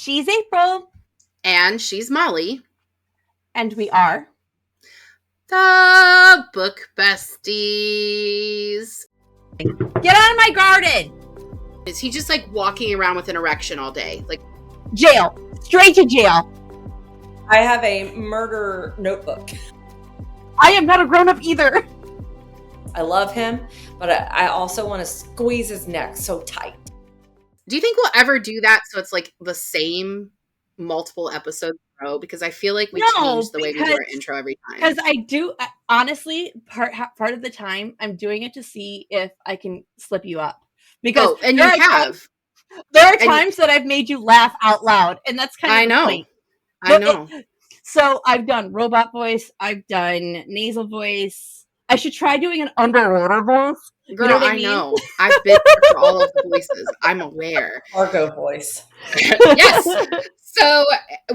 She's April. And she's Molly. And we are the Book Besties. Get out of my garden! Is he just like walking around with an erection all day? Like jail. Straight to jail. I have a murder notebook. I am not a grown-up either. I love him, but I also want to squeeze his neck so tight. Do you think we'll ever do that so it's like the same multiple episodes in a row? Because I feel like we change the way we do our intro every time. Because I do, honestly, part of the time, I'm doing it to see if I can slip you up. Because and you have. There are times that I've made you laugh out loud, and that's kind of the point. I know. So I've done robot voice. I've done nasal voice. I should try doing an underwater voice. Girl, you know I know. I've been there for all of the voices. I'm aware. Argo voice. Yes. So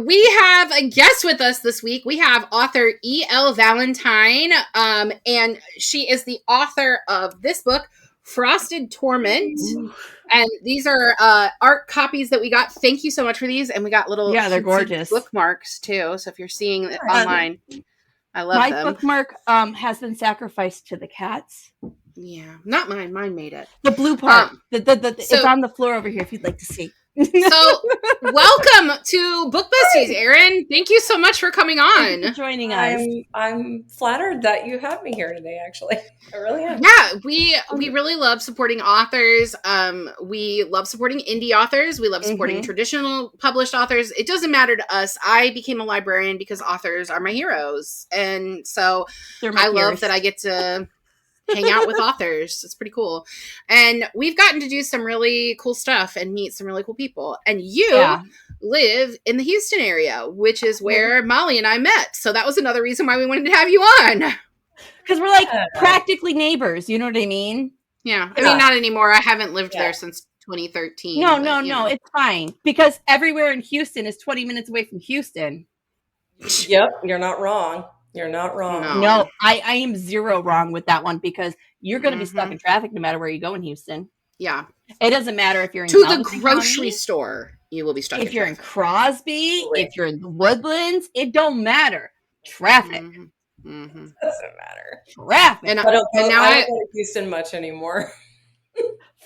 we have a guest with us this week. We have author E.L. Valentine, and she is the author of this book, Frosted Torment. Ooh. And these are art copies that we got. Thank you so much for these. And we got little they're gorgeous bookmarks too. So if you're seeing it online, I love them. My bookmark has been sacrificed to the cats. Yeah, not mine. Mine made it. The blue part. It's on the floor over here if you'd like to see. So, welcome to Book Besties, Erin. Thank you so much for coming on. Thank you for joining us. I'm flattered that you have me here today, actually. I really am. Yeah, we really love supporting authors. We love supporting indie authors. We love supporting traditional published authors. It doesn't matter to us. I became a librarian because authors are my heroes. And so I love that I get to hang out with authors. It's pretty cool. And we've gotten to do some really cool stuff and meet some really cool people. And you live in the Houston area, which is where Molly and I met. So that was another reason why we wanted to have you on. Because we're like practically neighbors. You know what I mean? Yeah. I mean, not anymore. I haven't lived there since 2013. No. It's fine. Because everywhere in Houston is 20 minutes away from Houston. Yep. You're not wrong. You're not wrong. No, I am zero wrong with that one because you're going to be stuck in traffic no matter where you go in Houston. Yeah. It doesn't matter if you're in the grocery store, you will be stuck if you're in Crosby, if you're in the Woodlands, it don't matter. Traffic. Doesn't matter. Traffic. And I don't go to Houston much anymore.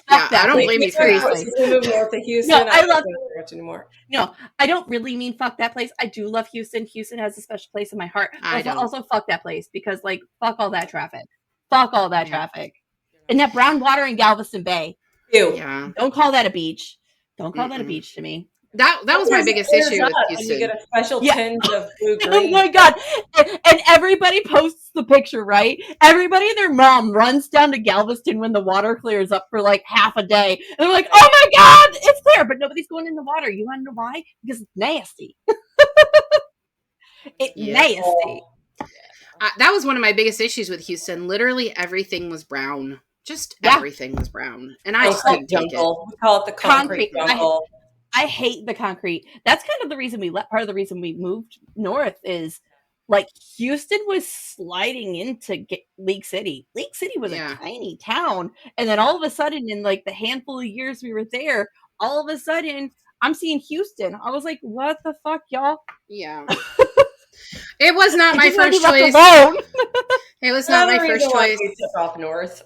I don't blame you for that. We moved north to Houston. I love it much anymore. No, I don't really mean fuck that place. I do love Houston. Houston has a special place in my heart. But also fuck that place because, like, fuck all that traffic. Fuck all that traffic. And that brown water in Galveston Bay. Ew. Yeah. Don't call that a beach. Don't call that a beach to me. That was my biggest issue with Houston. You get a special tinge of blue-green. Oh my god! And everybody posts the picture, right? Everybody and their mom runs down to Galveston when the water clears up for like half a day, and they're like, "Oh my god, it's clear!" But nobody's going in the water. You want to know why? Because it's nasty. It's nasty. That was one of my biggest issues with Houston. Literally everything was brown. Just everything was brown, and I just couldn't take it. We call it the concrete jungle. I hate the concrete. That's kind of the reason part of the reason we moved north is like Houston was sliding into League City. League City was a tiny town. And then all of a sudden in like the handful of years we were there, all of a sudden I'm seeing Houston. I was like, what the fuck, y'all? Yeah. It was not my first choice. It was not my first choice. We took off north.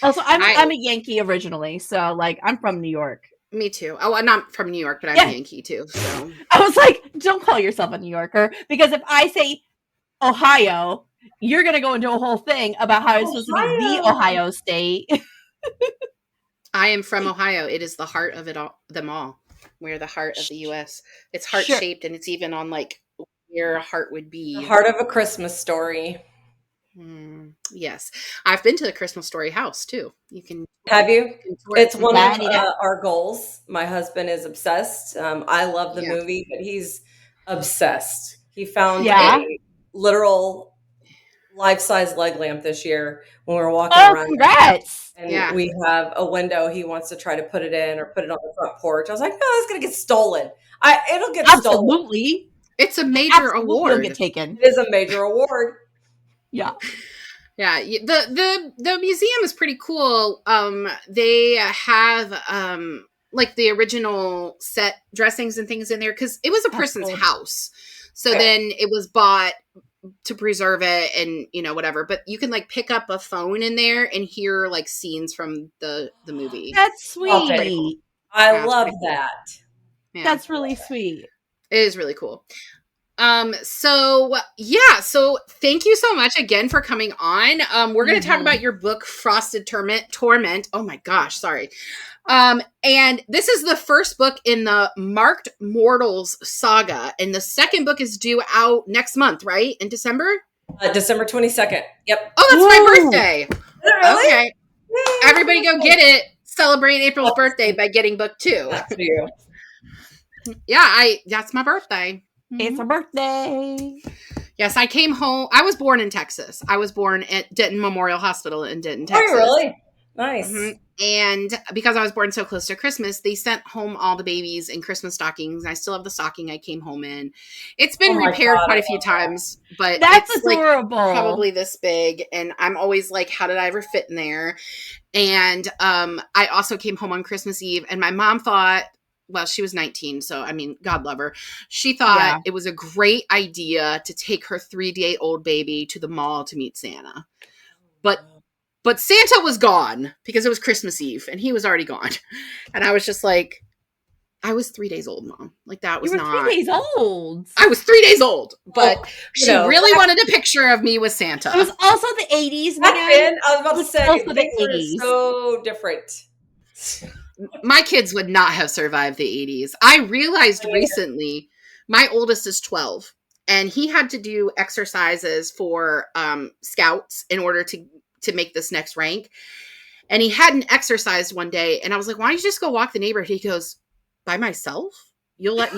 Also, I'm a Yankee originally. So like I'm from New York. Me too. Oh, I'm not from New York, but I'm a Yankee too. So I was like, don't call yourself a New Yorker because if I say Ohio, you're going to go into a whole thing about how it's supposed to be the Ohio state. I am from Ohio. It is the heart of them all. We're the heart of the U.S. It's heart-shaped, and it's even on like where a heart would be. The heart of a Christmas story. Yes. I've been to the Christmas Story house, too. You can... Have you? It's one of our goals. My husband is obsessed. I love the movie, but he's obsessed. He found a literal life-size leg lamp this year when we were walking around. Congrats! And we have a window he wants to try to put it in or put it on the front porch. I was like, no, it's going to get stolen. It'll get stolen. Absolutely. It's a major award. It'll get taken. It is a major award. Yeah. Yeah. The museum is pretty cool. They have like the original set dressings and things in there because it was a person's house. So then it was bought to preserve it and, you know, whatever. But you can like pick up a phone in there and hear like scenes from the movie. That's sweet. Cool. I love that. Yeah. That's really sweet. It is really cool. So thank you so much again for coming on. We're going to talk about your book, Frosted Torment. Oh my gosh. Sorry. And this is the first book in the Marked Mortals Saga. And the second book is due out next month, right? In December? December 22nd. Yep. Oh, that's my birthday. Really? Okay. Yay. Everybody go get it. Celebrate April's birthday by getting book 2. That's for you. Yeah, that's my birthday. It's a birthday. Yes, I came home. I was born in Texas. I was born at Denton Memorial Hospital in Denton, Texas. Oh, really? Nice. Mm-hmm. And because I was born so close to Christmas, they sent home all the babies in Christmas stockings. I still have the stocking I came home in. It's been repaired quite a few times, but that's it's adorable. Like probably this big. And I'm always like, how did I ever fit in there? And I also came home on Christmas Eve, and my mom thought, well, she was 19, so I mean, God love her. She thought it was a great idea to take her 3-day-old baby to the mall to meet Santa. But Santa was gone because it was Christmas Eve and he was already gone. And I was just like, I was 3 days old, Mom. Like that was not 3 days old. I was 3 days old, but she really wanted a picture of me with Santa. It was also the 80s. I was about to say, the 80s. So different. My kids would not have survived the 80s. I realized recently, my oldest is 12 and he had to do exercises for scouts in order to make this next rank. And he hadn't exercised one day. And I was like, why don't you just go walk the neighborhood? He goes, by myself? You'll let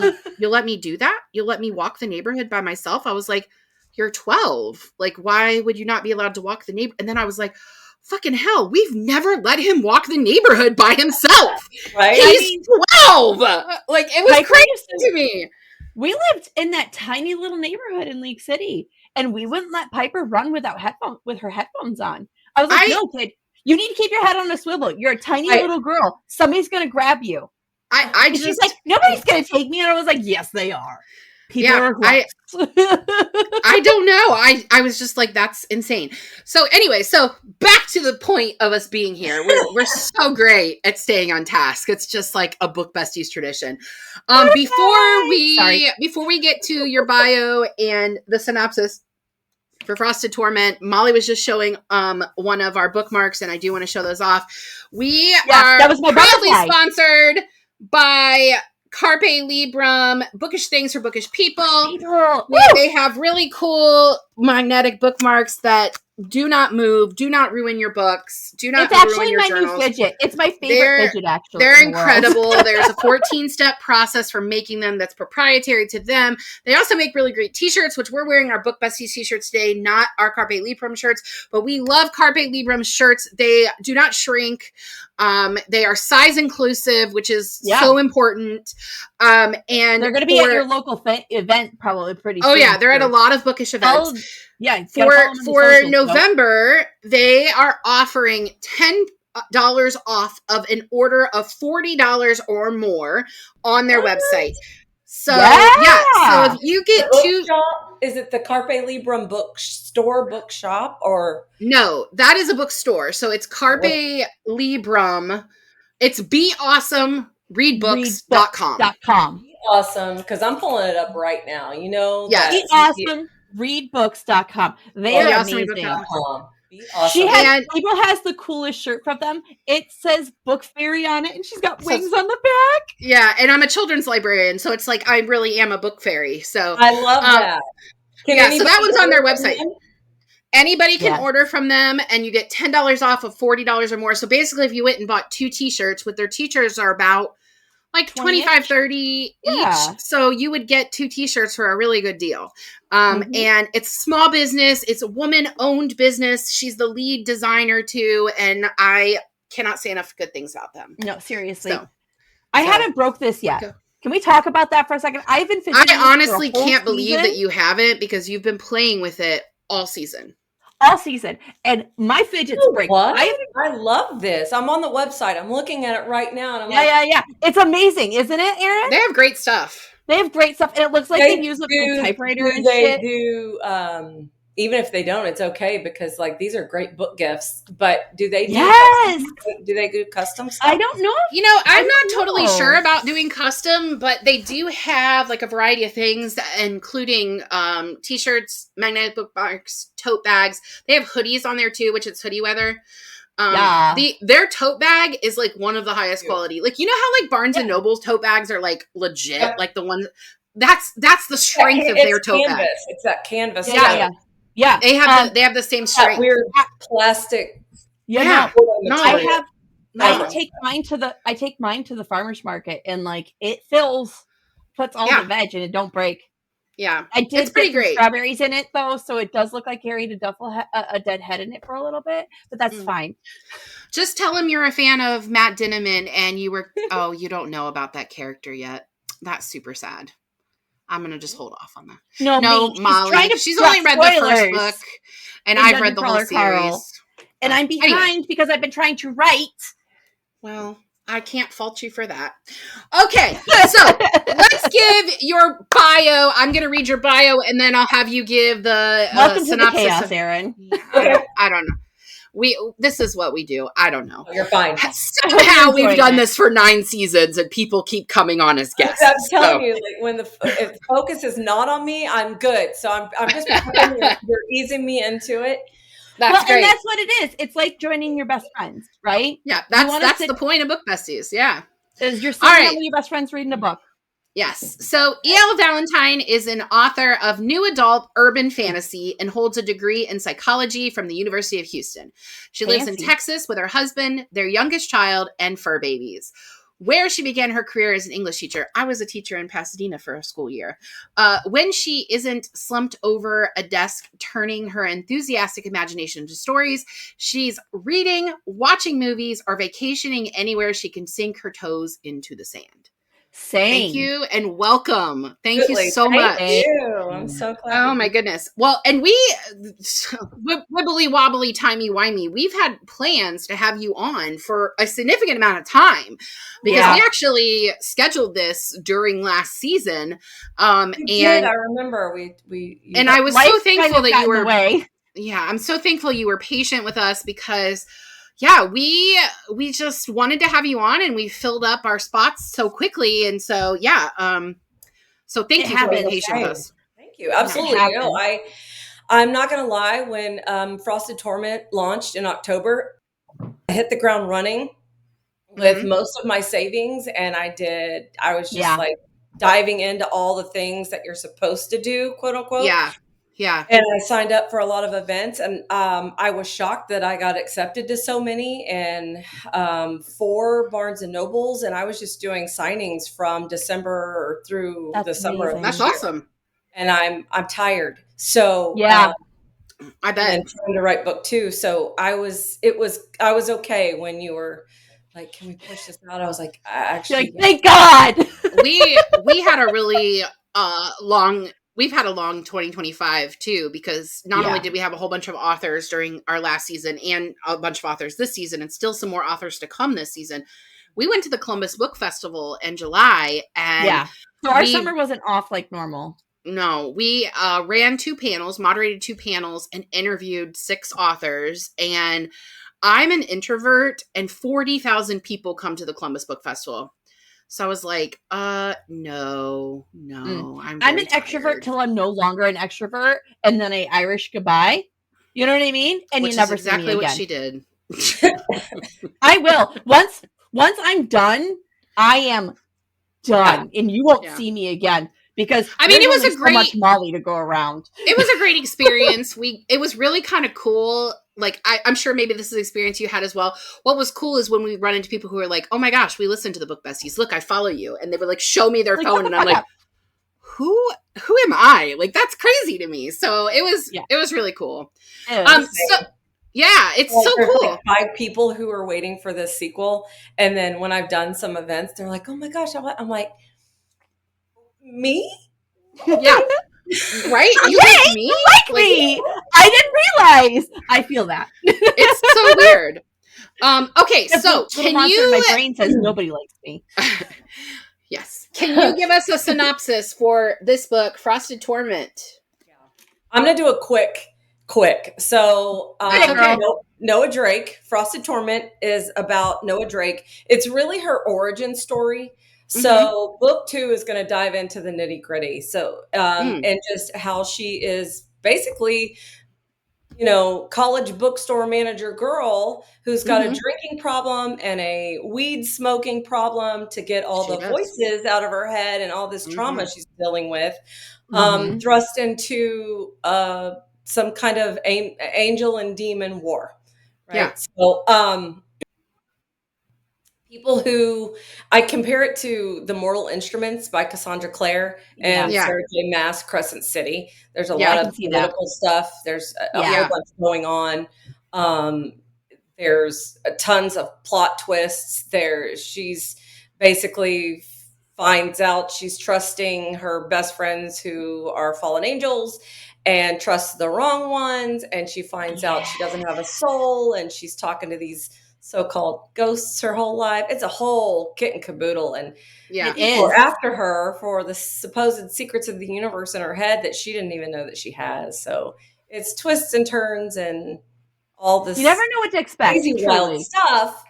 me do that? You'll let me walk the neighborhood by myself? I was like, you're 12. Like, why would you not be allowed to walk the neighborhood? And then I was like, fucking hell, we've never let him walk the neighborhood by himself. Right? He's 12. Like, it was crazy to me. We lived in that tiny little neighborhood in League City, and we wouldn't let Piper run with her headphones on. I was like, no, kid, you need to keep your head on a swivel. You're a tiny little girl. Somebody's going to grab you. She's like, nobody's going to take me. And I was like, yes, they are. People are I don't know. I was just like, that's insane. So anyway, back to the point of us being here. We're so great at staying on task. It's just like a Book Besties tradition. Before we get to your bio and the synopsis for Frosted Torment, Molly was just showing one of our bookmarks, and I do want to show those off. We are proudly sponsored by Carpe Librum, bookish things for bookish people. They have really cool magnetic bookmarks that do not move, do not ruin your books, do not ruin your journals. New fidget. It's my favorite fidget, actually. They're incredible. There's a 14-step process for making them that's proprietary to them. They also make really great t-shirts, which we're wearing our Book Besties t-shirts today, not our Carpe Librum shirts, but we love Carpe Librum shirts. They do not shrink. They are size inclusive, which is so important. And they're going to be at your local event probably pretty soon. Oh yeah, they're at a lot of bookish events. For November, they are offering $10 off of an order of $40 or more on their website. So so if you get is it the Carpe Librum bookshop or no? That is a bookstore. So it's Carpe Librum. It's Be Awesome readbooks.com. Awesome, because I'm pulling it up right now. You know, Be Awesome readbooks.com. They are amazing. April has the coolest shirt from them. It says Book Fairy on it, and she's got wings on the back. Yeah, and I'm a children's librarian, so it's like I really am a book fairy. So I love that. So that one's on their website. Anybody can order from them, and you get $10 off of $40 or more. So basically, if you went and bought 2 t-shirts, with their t-shirts are about like 25, 30 each. So you would get 2 t-shirts for a really good deal. And it's small business. It's a woman-owned business. She's the lead designer too. And I cannot say enough good things about them. No, seriously. I haven't broke this yet. Okay. Can we talk about that for a second? I honestly can't believe that you haven't, because you've been playing with it all season. all season, and my fidgets break. What? I love this. I'm on the website. I'm looking at it right now, and I'm yeah. It's amazing, isn't it, Erin? They have great stuff. They have great stuff, and it looks like they use a big typewriter and shit. Even if they don't, it's okay because like these are great book gifts. But do they do custom stuff? I don't know. I'm not totally sure about doing custom, but they do have like a variety of things, including t-shirts, magnetic bookmarks, tote bags. They have hoodies on there too, which it's hoodie weather. Their tote bag is like one of the highest quality. Like, you know how like Barnes and Noble's tote bags are like legit, like the ones that's the strength of their tote bag. It's that canvas. Yeah. They have the same strength. That weird plastic. I take mine to the farmer's market, and like it puts all the veg and it don't break. Yeah, I did it's pretty great. Strawberries in it though, so it does look like carried a dead head in it for a little bit, but that's fine. Just tell him you're a fan of Matt Dinniman, and you were. Oh, you don't know about that character yet. That's super sad. I'm gonna just hold off on that. No, Molly. She's only read the first book, and I've read the whole series. And I'm behind because I've been trying to write. Well, I can't fault you for that. Okay, so let's give your bio. I'm going to read your bio, and then I'll have you give the Welcome synopsis. To the chaos, Erin. I don't know. This is what we do. I don't know. You're fine. Somehow we've done this for 9 seasons, and people keep coming on as guests. I'm telling you, like when if the focus is not on me, I'm good. So I'm just you're easing me into it. That's great. And that's what it is. It's like joining your best friends, right? Yeah, that's the point of Book Besties. Yeah, is you're sitting down with your best friends reading a book. Yes. So E.L. Valentine is an author of new adult urban fantasy and holds a degree in psychology from the University of Houston. She lives in Texas with her husband, their youngest child, and fur babies. Where she began her career as an English teacher. I was a teacher in Pasadena for a school year. When she isn't slumped over a desk, turning her enthusiastic imagination into stories, she's reading, watching movies, or vacationing anywhere she can sink her toes into the sand. Same. Thank you and welcome. Thank you so much. Thank you. I'm so glad. Oh my goodness. Well, and we wibbly wobbly timey wimey. We've had plans to have you on for a significant amount of time because we actually scheduled this during last season. I remember and I was so thankful that you were away. Yeah, I'm so thankful you were patient with us because we just wanted to have you on, and we filled up our spots so quickly, and so so thank you for being patient with us. Thank you, absolutely. I'm not gonna lie. When Frosted Torment launched in October, I hit the ground running with most of my savings, and I was just like diving into all the things that you're supposed to do, quote unquote. Yeah. And I signed up for a lot of events, and I was shocked that I got accepted to so many, and 4 Barnes and Nobles, and I was just doing signings from December through the summer. That's awesome. And I'm tired. So I bet. And trying to write book 2. So I was okay when you were like, can we push this out? I was like, thank God. we had a really We've had a long 2025 too, because not only did we have a whole bunch of authors during our last season and a bunch of authors this season and still some more authors to come this season, we went to the Columbus Book Festival in July. And so our summer wasn't off like normal. No, we ran 2 panels, moderated 2 panels, and interviewed 6 authors. And I'm an introvert, and 40,000 people come to the Columbus Book Festival. So I was like, no, I'm an extrovert till I'm no longer an extrovert, and then I Irish goodbye. You know what I mean? And which you never is exactly see me what again. she did. I will. Once I'm done, I am done, and you won't see me again. Because it was a great so much Molly to go around. It was a great experience. It was really kind of cool. Like I'm sure maybe this is an experience you had as well. What was cool is when we run into people who are like, "Oh my gosh, we listened to the Book Besties. Look, I follow you," and they would like show me their phone, and I'm like, "Who am I?" Like that's crazy to me. So it was really cool. It's so cool. Like 5 people who are waiting for this sequel, and then when I've done some events, they're like, "Oh my gosh!" I'm like, me? Yeah. Right? You Yay, like me? you like me. I didn't realize. I feel that. It's so weird. Okay, so little monster in my brain says nobody likes me. Yes. Can you give us a synopsis for this book, Frosted Torment? Yeah. I'm gonna do a quick. So Noah Drake, Frosted Torment is about Noah Drake. It's really her origin story. So book 2 is going to dive into the nitty gritty. So and just how she is basically, college bookstore manager girl who's got a drinking problem and a weed smoking problem to get all the voices out of her head and all this trauma she's dealing with, thrust into some kind of angel and demon war. Right. Yeah. So, people who I compare it to The Mortal Instruments by Cassandra Clare and Sarah J. Maas, Crescent City. There's a lot of political stuff. There's a whole bunch going on. There's tons of plot twists. She's basically finds out she's trusting her best friends who are fallen angels and trusts the wrong ones. And she finds out she doesn't have a soul, and she's talking to these so-called ghosts her whole life. It's a whole kit and caboodle, and people are after her for the supposed secrets of the universe in her head that she didn't even know that she has. So it's twists and turns and all this. You never know what to expect. Crazy wild stuff.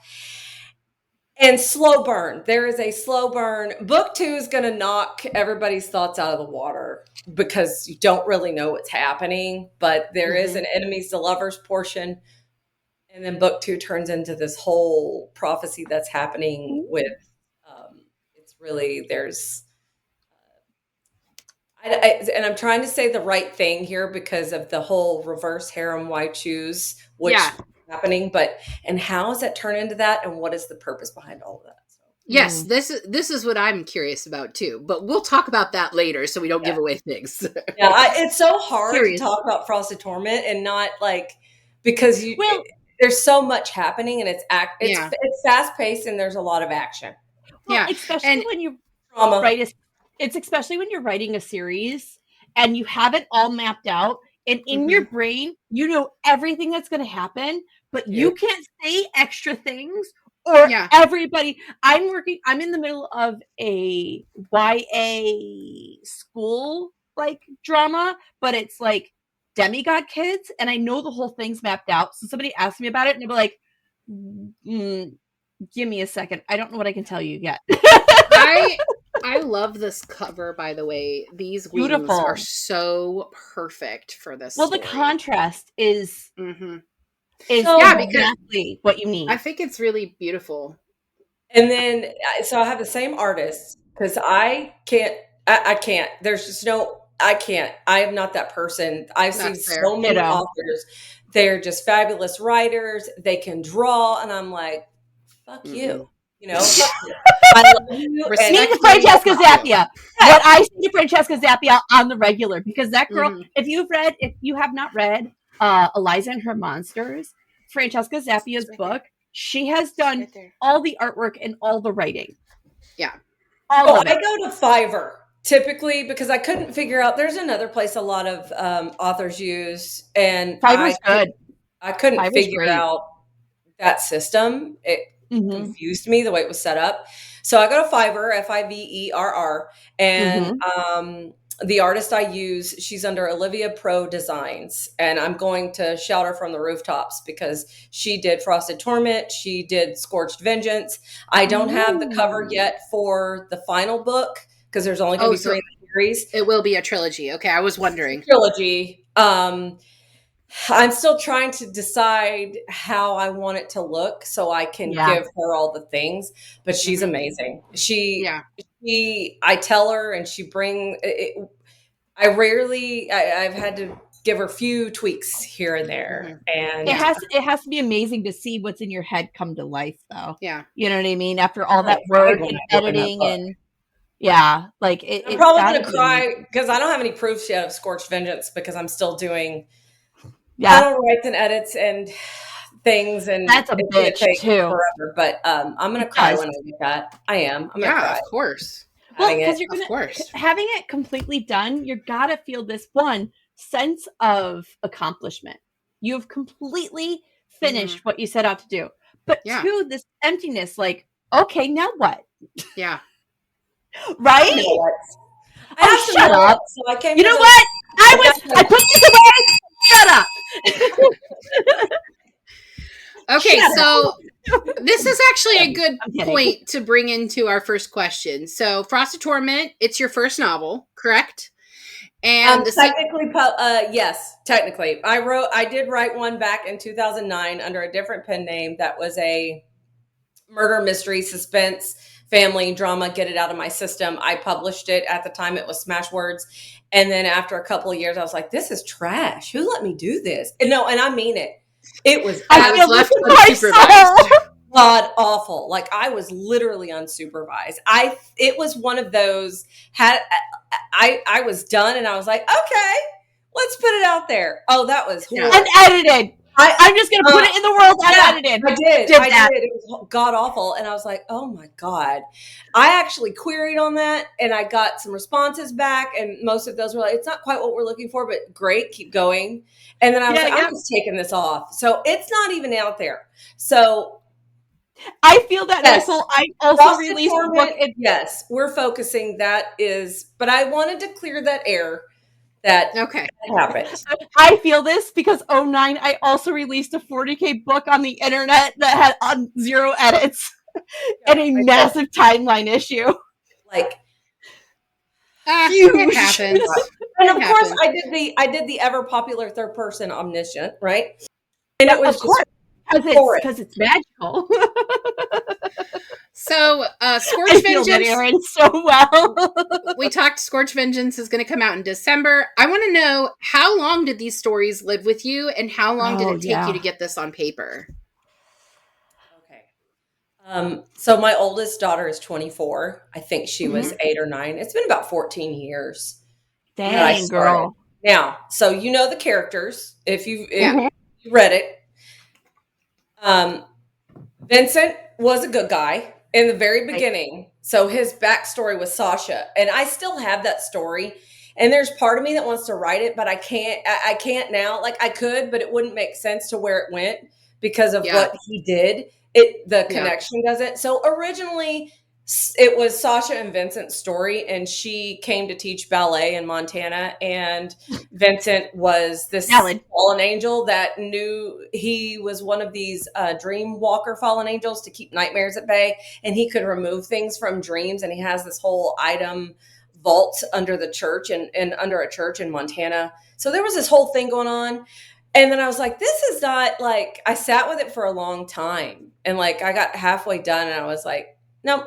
And slow burn. There is a slow burn. Book 2 is going to knock everybody's thoughts out of the water because you don't really know what's happening, but there is an enemies to lovers portion. And then book 2 turns into this whole prophecy that's happening with, it's really, there's, and I'm trying to say the right thing here because of the whole reverse harem why choose, which is happening, and how does that turn into that? And what is the purpose behind all of that? So. Yes, this is what I'm curious about too, but we'll talk about that later so we don't give away things. It's so hard to talk about Frosted Torment and not because there's so much happening and it's fast paced and there's a lot of action. Especially when you write it's especially when you're writing a series and you have it all mapped out and in your brain, you know everything that's going to happen, but you can't say extra things or everybody. I'm in the middle of a YA school drama, but it's demigod kids, and I know the whole thing's mapped out. So somebody asked me about it and they'll be like, give me a second. I don't know what I can tell you yet. I love this cover, by the way. These wings are so perfect for this story. The contrast is exactly what you need. I think it's really beautiful. And then, so I have the same artist because I can't. There's just no. I can't. I am not that person. I've seen so many authors. They're just fabulous writers. They can draw, and I'm like, fuck you. I love you. Me to Francesca Zappia. What I see to Francesca Zappia on the regular, because that girl, if you have not read Eliza and Her Monsters, Francesca Zappia's book, she has done all the artwork and all the writing. Yeah. I go to Fiverr typically because I couldn't figure out. There's another place a lot of authors use, and Fiverr's good. I couldn't figure out that system. It confused me the way it was set up. So I go to Fiverr, Fiverr, and the artist I use, she's under Olivia Pro Designs, and I'm going to shout her from the rooftops because she did Frosted Torment. She did Scorched Vengeance. I don't have the cover yet for the final book because there's only going to be 3 in the series. It will be a trilogy. Okay, I was wondering. Trilogy. I'm still trying to decide how I want it to look so I can give her all the things, but she's amazing. I tell her and she I've had to give her a few tweaks here and there. And it has to be amazing to see what's in your head come to life though. Yeah. You know what I mean? After all that work and editing and I'm probably going to cry because I don't have any proofs yet of Scorched Vengeance because I'm still doing final writes and edits and things, and that's a bitch too. Forever, but I'm gonna cry when I do that. I am. I'm gonna cry. Of course. Well, because you're having it completely done, you're gotta feel this one sense of accomplishment. You have completely finished what you set out to do. But two, this emptiness, like, okay, now what? Yeah. Right? Oh, shut up. So I came you know what? I put this away. Shut up. Okay, so this is actually a good point to bring into our first question. So, Frosted Torment, it's your first novel, correct? And technically, yes, technically. I did write one back in 2009 under a different pen name that was a murder mystery suspense family drama, get it out of my system. I published it at the time. It was Smashwords. And then after a couple of years, I was like, this is trash. Who let me do this? And no, and I mean it. It was left unsupervised. God awful. Like I was literally unsupervised. It was one of those I was done and I was like, okay, let's put it out there. Oh, that was horrible. Unedited. I'm just going to put it in the world unedited. I did. It was god awful. And I was like, oh my God. I actually queried on that and I got some responses back. And most of those were like, it's not quite what we're looking for, but great, keep going. And then I was I'm just taking this off. So it's not even out there. So I feel that I also released a book. Yes, we're focusing. But I wanted to clear that air. That happened. I feel this because 2009, I also released a 40K book on the internet that had 0 edits and a massive timeline issue. Like, huge. It happens. And of course, I did the ever popular third person omniscient, right? And it was of course because it's magical. So, Scorch Vengeance, Aaron, so well. We talked. Scorch Vengeance is going to come out in December. I want to know, how long did these stories live with you, and how long did it take you to get this on paper? Okay. So my oldest daughter is 24. I think she was 8 or 9. It's been about 14 years. Dang, girl. Now, so you know the characters if you read it. Vincent was a good guy in the very beginning. So his backstory was Sasha, and I still have that story. And there's part of me that wants to write it, but I can't. I can't now. Like I could, but it wouldn't make sense to where it went because of what he did. The connection doesn't. So originally, it was Sasha and Vincent's story, and she came to teach ballet in Montana, and Vincent was this fallen angel that knew he was one of these dream walker fallen angels to keep nightmares at bay, and he could remove things from dreams, and he has this whole item vault under the church and under a church in Montana. So there was this whole thing going on. And then I was like, this is not like, I sat with it for a long time, and like I got halfway done and I was like, nope.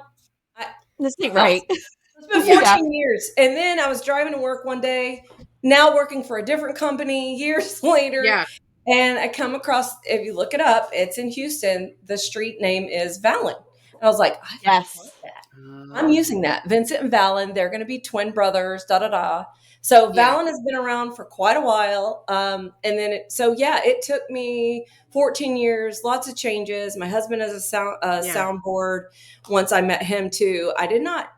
This ain't right. It's been 14 years. And then I was driving to work one day, now working for a different company years later. Yeah. And I come across, if you look it up, it's in Houston. The street name is Valen. And I was like, I love that. I'm using that. Vincent and Valen, they're going to be twin brothers, So Valen has been around for quite a while. And then, it took me 14 years, lots of changes. My husband has a soundboard. Once I met him too, I did not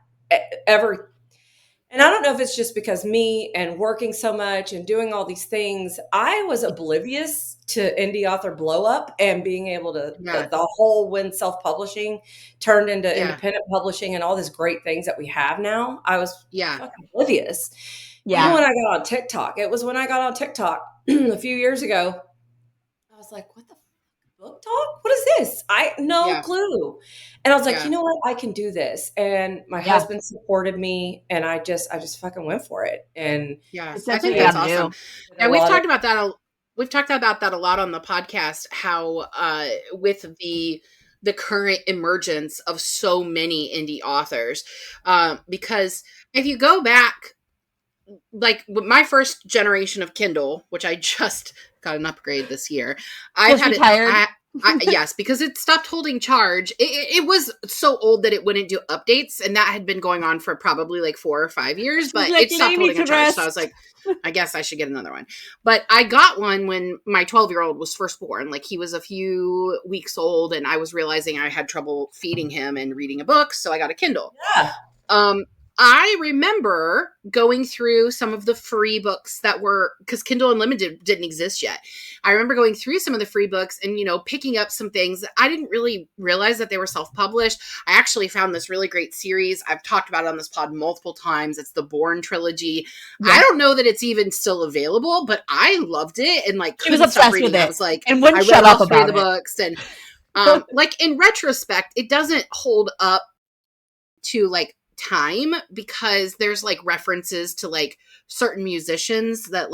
ever, and I don't know if it's just because me and working so much and doing all these things, I was oblivious to indie author blow up and being able to, the whole when self-publishing turned into independent publishing and all these great things that we have now. I was fucking oblivious. Yeah. Even when I got on TikTok, it was when I got on TikTok a few years ago, I was like, what the book talk? What is this? No clue. And I was like, you know what? I can do this. And my husband supported me, and I just fucking went for it. And I think that's awesome. And we've talked about that. We've talked about that a lot on the podcast, how with the current emergence of so many indie authors, because if you go back, like my first generation of Kindle, which I just got an upgrade this year, I've had it. Yes, because it stopped holding charge. It was so old that it wouldn't do updates, and that had been going on for probably like 4 or 5 years. But it stopped holding a charge, so I was like, I guess I should get another one. But I got one when my 12-year-old was first born. Like he was a few weeks old, and I was realizing I had trouble feeding him and reading a book, so I got a Kindle. Yeah. I remember going through some of the free books that were, because Kindle Unlimited didn't exist yet. I remember going through some of the free books and, picking up some things that I didn't really realize that they were self-published. I actually found this really great series. I've talked about it on this pod multiple times. It's the Bourne trilogy. Yeah. I don't know that it's even still available, but I loved it and couldn't stop reading. I was like, and wouldn't shut up about the books. And in retrospect, it doesn't hold up to time because there's references to certain musicians that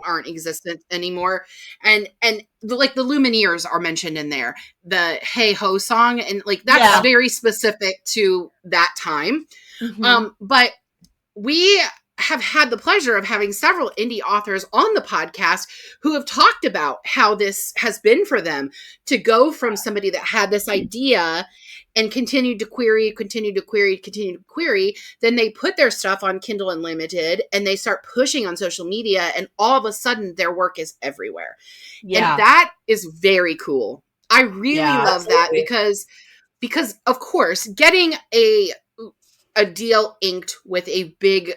aren't existent anymore, and the Lumineers are mentioned in there, the Hey Ho song, and that's very specific to that time. But we have had the pleasure of having several indie authors on the podcast who have talked about how this has been for them to go from somebody that had this idea and continued to query. Then they put their stuff on Kindle Unlimited and they start pushing on social media, and all of a sudden their work is everywhere. Yeah. And that is very cool. I really love that because of course, getting a deal inked with a big,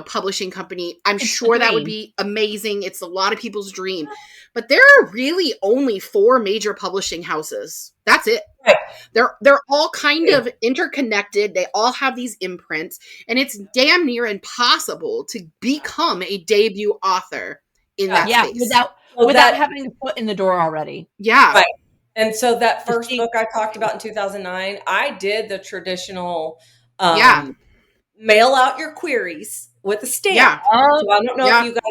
publishing company, I'm sure that would be amazing. It's a lot of people's dream. But there are really only 4 major publishing houses. That's it. Right. They're all kind of interconnected. They all have these imprints, and it's damn near impossible to become a debut author in that space. Without having a foot in the door already. Yeah. Right. And so that first book I talked about in 2009, I did the traditional mail out your queries with a stamp. Yeah. So I don't know if you guys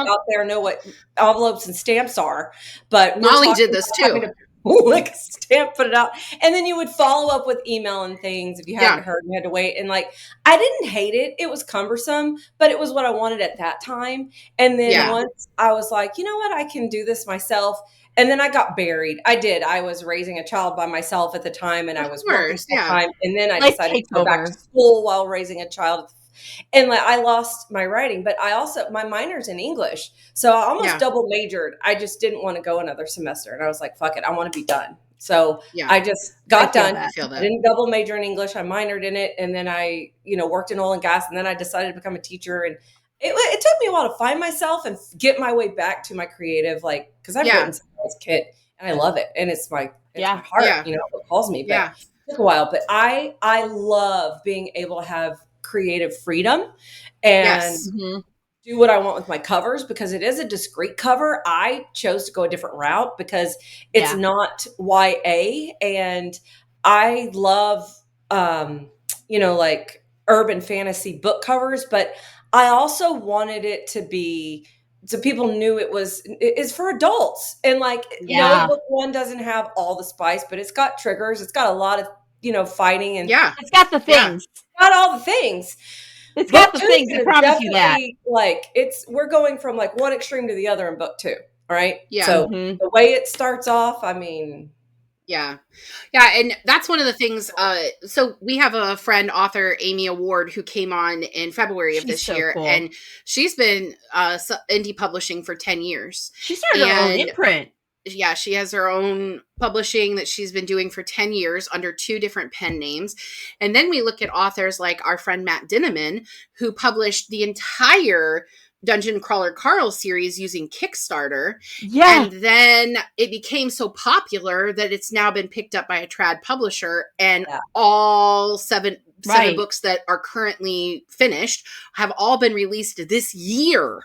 out there know what envelopes and stamps are, but Molly did this too. A stamp, put it out, and then you would follow up with email and things if you hadn't heard. You had to wait, and I didn't hate it. It was cumbersome, but it was what I wanted at that time. And then once I was like, you know what, I can do this myself. And then I got buried. I was raising a child by myself at the time, and I was working full time. And then I decided to go back to school while raising a child. And I lost my writing, but my minor's in English. So I almost double majored. I just didn't want to go another semester. And I was like, fuck it, I want to be done. So I just got done. I didn't double major in English. I minored in it. And then I, worked in oil and gas. And then I decided to become a teacher. And it took me a while to find myself and get my way back to my creative, because I've written since I was a kid and I love it. And it's my heart, it calls me. But it took a while. But I love being able to have creative freedom and do what I want with my covers, because it is a discrete cover. I chose to go a different route because it's not YA, and I love urban fantasy book covers, but I also wanted it to be so people knew it's for adults. And no, book one doesn't have all the spice, but it's got triggers. It's got a lot of fighting, and it's got the things. Got all the things. It's got the things. I promise you that. We're going from one extreme to the other in book 2. All right. Yeah. So the way it starts off, I mean. Yeah. Yeah. And that's one of the things. So we have a friend, author Amy Award, who came on in February of this year. Cool. And she's been indie publishing for 10 years. She started her own imprint. Yeah, she has her own publishing that she's been doing for 10 years under 2 different pen names. And then we look at authors like our friend Matt Dinneman, who published the entire Dungeon Crawler Carl series using Kickstarter. Yeah. And then it became so popular that it's now been picked up by a trad publisher, and all seven books that are currently finished have all been released this year.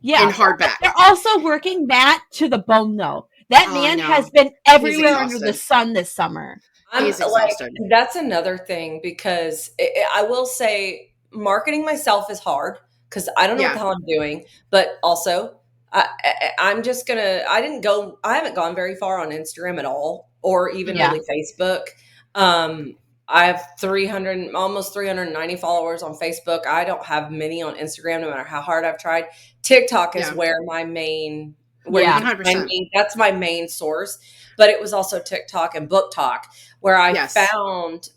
Yeah, in hardback. They're also working Matt to the bone, though. That man has been everywhere under the sun this summer. That's another thing, because I will say marketing myself is hard because I don't know what the hell I'm doing. But also, I'm just gonna. I haven't gone very far on Instagram at all, or even really Facebook. I have almost 390 followers on Facebook. I don't have many on Instagram, no matter how hard I've tried. TikTok is where my main, 100%. That's my main source. But it was also TikTok and Book Talk where I found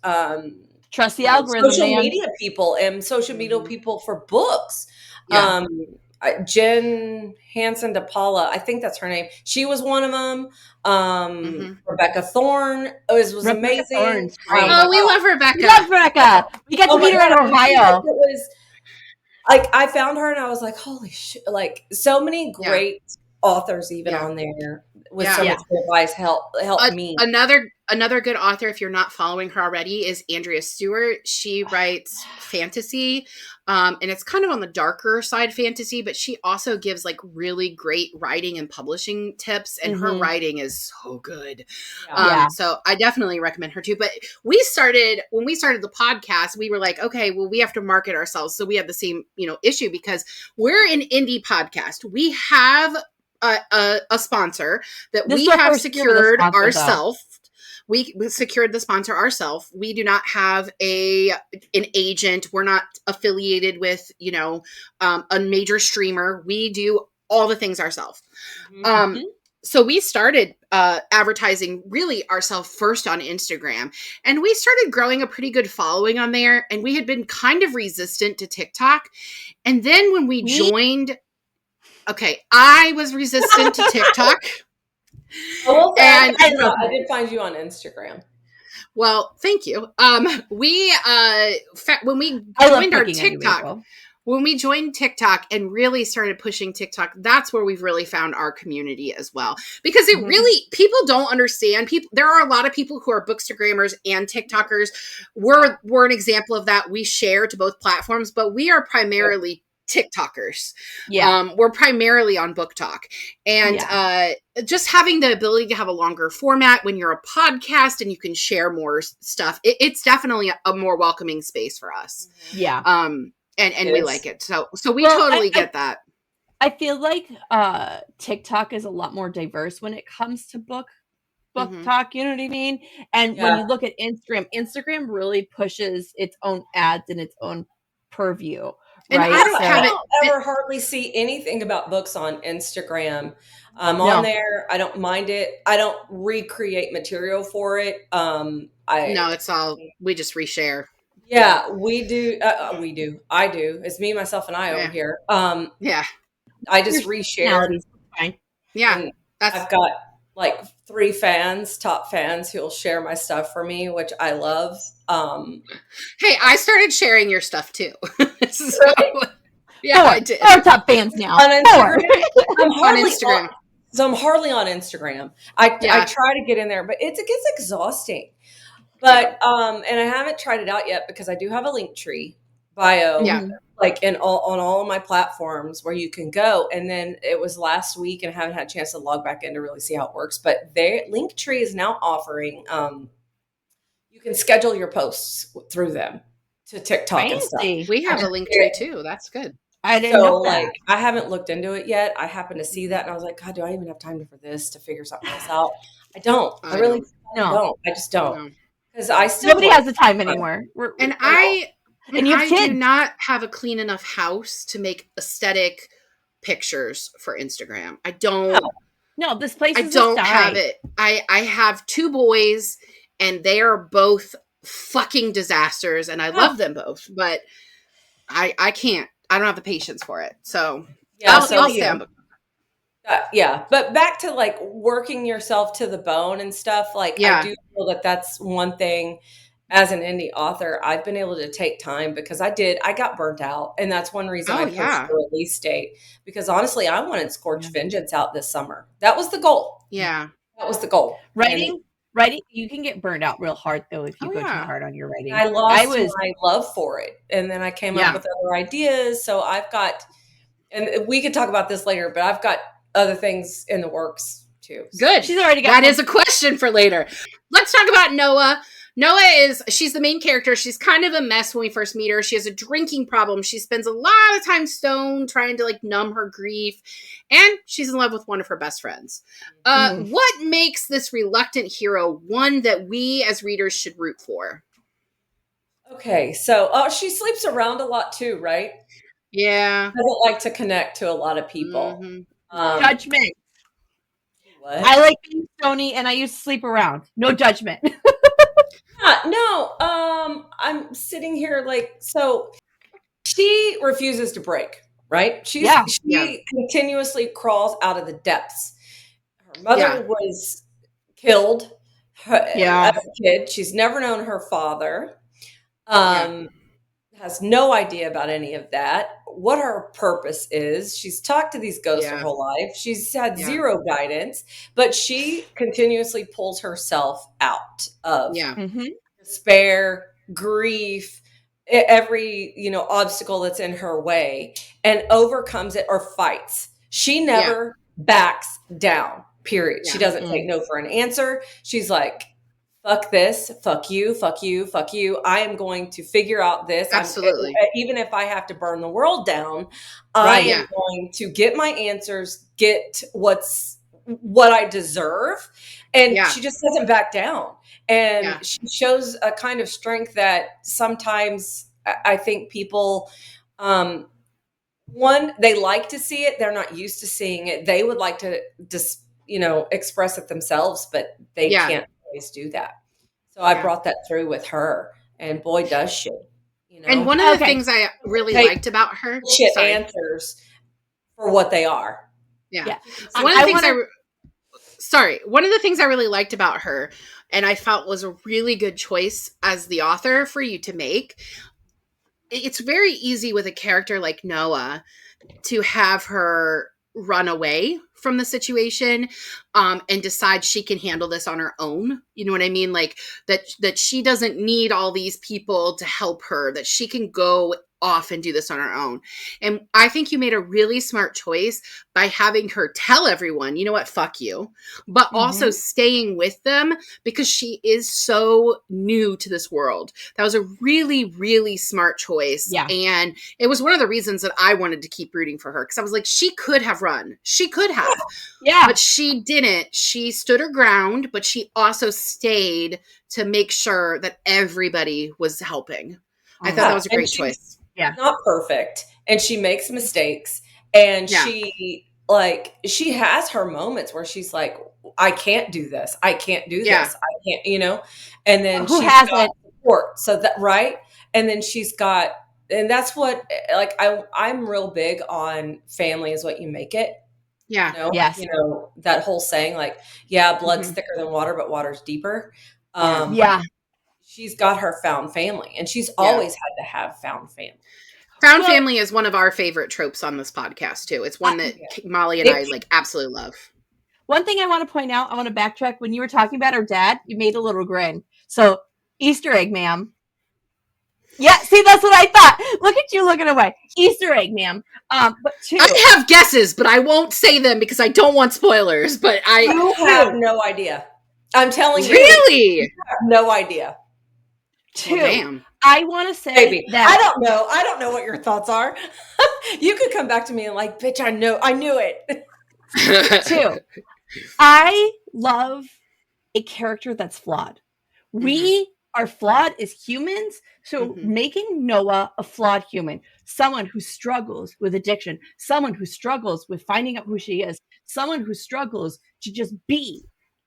trust the algorithm, social media people and social media people for books. Jen Hansen DePaula, I think that's her name. She was one of them. Rebecca Thorne was amazing. Thorne's great. Oh, we love Rebecca. Love Rebecca. We got to meet her in Ohio. It was like I found her and I was like, holy shit! Like so many great authors even on there with so much advice help me. Another good author, if you're not following her already, is Andrea Stewart. She writes fantasy, and it's kind of on the darker side fantasy, but she also gives like really great writing and publishing tips, and her writing is so good. So I definitely recommend her too. But when we started the podcast, we were like, okay, well, we have to market ourselves. So we have the same, issue because we're an indie podcast. We have a sponsor that we have secured ourselves. We secured the sponsor ourselves. We do not have an agent. We're not affiliated with, a major streamer. We do all the things ourselves. So we started advertising really ourselves first on Instagram, and we started growing a pretty good following on there. And we had been kind of resistant to TikTok. And then when we joined, I was resistant to TikTok. And I did find you on Instagram. Well, thank you. When we joined our TikTok, when we joined TikTok and really started pushing TikTok, that's where we've really found our community as well. Because it really, people don't understand. There are a lot of people who are Bookstagrammers and TikTokers. We're an example of that. We share to both platforms, but we are primarily TikTokers. We're primarily on Book Talk, and just having the ability to have a longer format when you're a podcast and you can share more stuff, it's definitely a more welcoming space for us. And we like it, so we totally get that. I feel like TikTok is a lot more diverse when it comes to book talk, you know what I mean? And when you look at Instagram really pushes its own ads and its own purview. And right? I don't ever hardly see anything about books on Instagram. On there. I don't mind it. I don't recreate material for it. It's all, we just reshare. Yeah, we do. I do. It's me, myself, and I over here. I just reshare. Fine. Yeah. I've got like 3 top fans who will share my stuff for me, which I love. Hey, I started sharing your stuff too. I did. Our top fans now. On Instagram. I'm hardly on Instagram. I try to get in there, but it gets exhausting. But and I haven't tried it out yet because I do have a Linktree bio. Like on all of my platforms where you can go. And then it was last week and I haven't had a chance to log back in to really see how it works. But Linktree is now offering you can schedule your posts through them to TikTok and stuff. We have a Linktree too. That's good. I didn't know that. Like I haven't looked into it yet. I happened to see that and I was like, God, do I even have time for this to figure something else out? I don't. I really don't. I just don't. Because nobody has the time anymore. I do not have a clean enough house to make aesthetic pictures for Instagram. I don't. No, this place. I don't have it. I have 2 boys, and they are both fucking disasters, and I love them both, but I can't. I don't have the patience for it. So I'll stand. But back to like working yourself to the bone and stuff. Like I do feel that that's one thing. As an indie author, I've been able to take time because I got burnt out. And that's one reason I pushed the release date. Because honestly, I wanted Scorch Vengeance out this summer. That was the goal. Yeah. That was the goal. Writing, you can get burned out real hard though if you go too hard on your writing. I lost my love for it. And then I came up with other ideas. So I've got, and we could talk about this later, but I've got other things in the works too. Good. She's already got that is a question for later. Let's talk about Noah. She's the main character. She's kind of a mess when we first meet her. She has a drinking problem. She spends a lot of time stoned trying to like numb her grief. And she's in love with one of her best friends. What makes this reluctant hero one that we as readers should root for? Okay. So she sleeps around a lot too, right? Yeah. Doesn't like to connect to a lot of people. Judgment. What? I like being stony and I used to sleep around. No judgment. I'm sitting here like, so she refuses to break, right? She continuously crawls out of the depths. Her mother was killed as a kid. She's never known her father. Has no idea about any of that, what her purpose is. She's talked to these ghosts her whole life. She's had zero guidance, but she continuously pulls herself out of despair, grief, every, obstacle that's in her way, and overcomes it or fights. She never backs down, period. She doesn't take no for an answer. She's like, fuck this, fuck you, fuck you, fuck you. I am going to figure out this. Absolutely. Even if I have to burn the world down, I am going to get my answers, get what I deserve. And she just doesn't back down. And she shows a kind of strength that sometimes I think people, they like to see it. They're not used to seeing it. They would like to just, express it themselves, but they can't always do that. So I brought that through with her, and boy, does she. And one of the things I really liked about her, answers for what they are. Yeah. One of the things I really liked about her, and I felt was a really good choice as the author for you to make. It's very easy with a character like Noah to have her run away from the situation and decide she can handle this on her own. You know what I mean? Like that she doesn't need all these people to help her, that she can go off and do this on her own. And I think you made a really smart choice by having her tell everyone, you know what, fuck you, but also staying with them because she is so new to this world. That was a really, really smart choice. Yeah. And it was one of the reasons that I wanted to keep rooting for her, because I was like, she could have run. She could have. Yeah. But she didn't. She stood her ground, but she also stayed to make sure that everybody was helping. I thought that was a great choice. Yeah. Not perfect. And she makes mistakes. And she has her moments where she's like, I can't do this. I can't do this. I can't, and then who hasn't support. So that, right. And then she's got, and that's what, I'm real big on family is what you make it. Yeah. Yes. That whole saying, like, blood's thicker than water, but water's deeper. She's got her found family, and she's always had to have found family. Found family is one of our favorite tropes on this podcast too. It's one that Molly and I absolutely love. One thing I want to point out, I want to backtrack. When you were talking about her dad, you made a little grin. So, Easter egg, ma'am. Yeah, see, that's what I thought. Look at you looking away. Easter egg, ma'am. But two, I have guesses, but I won't say them because I don't want spoilers. But I have no idea. I'm telling you. Really? I have no idea. Two. Well, damn. I want to say that I don't know what your thoughts are. You could come back to me and like, bitch, I knew it. Two. I love a character that's flawed. We are flawed as humans. So making Noah a flawed human, someone who struggles with addiction, someone who struggles with finding out who she is, someone who struggles to just be,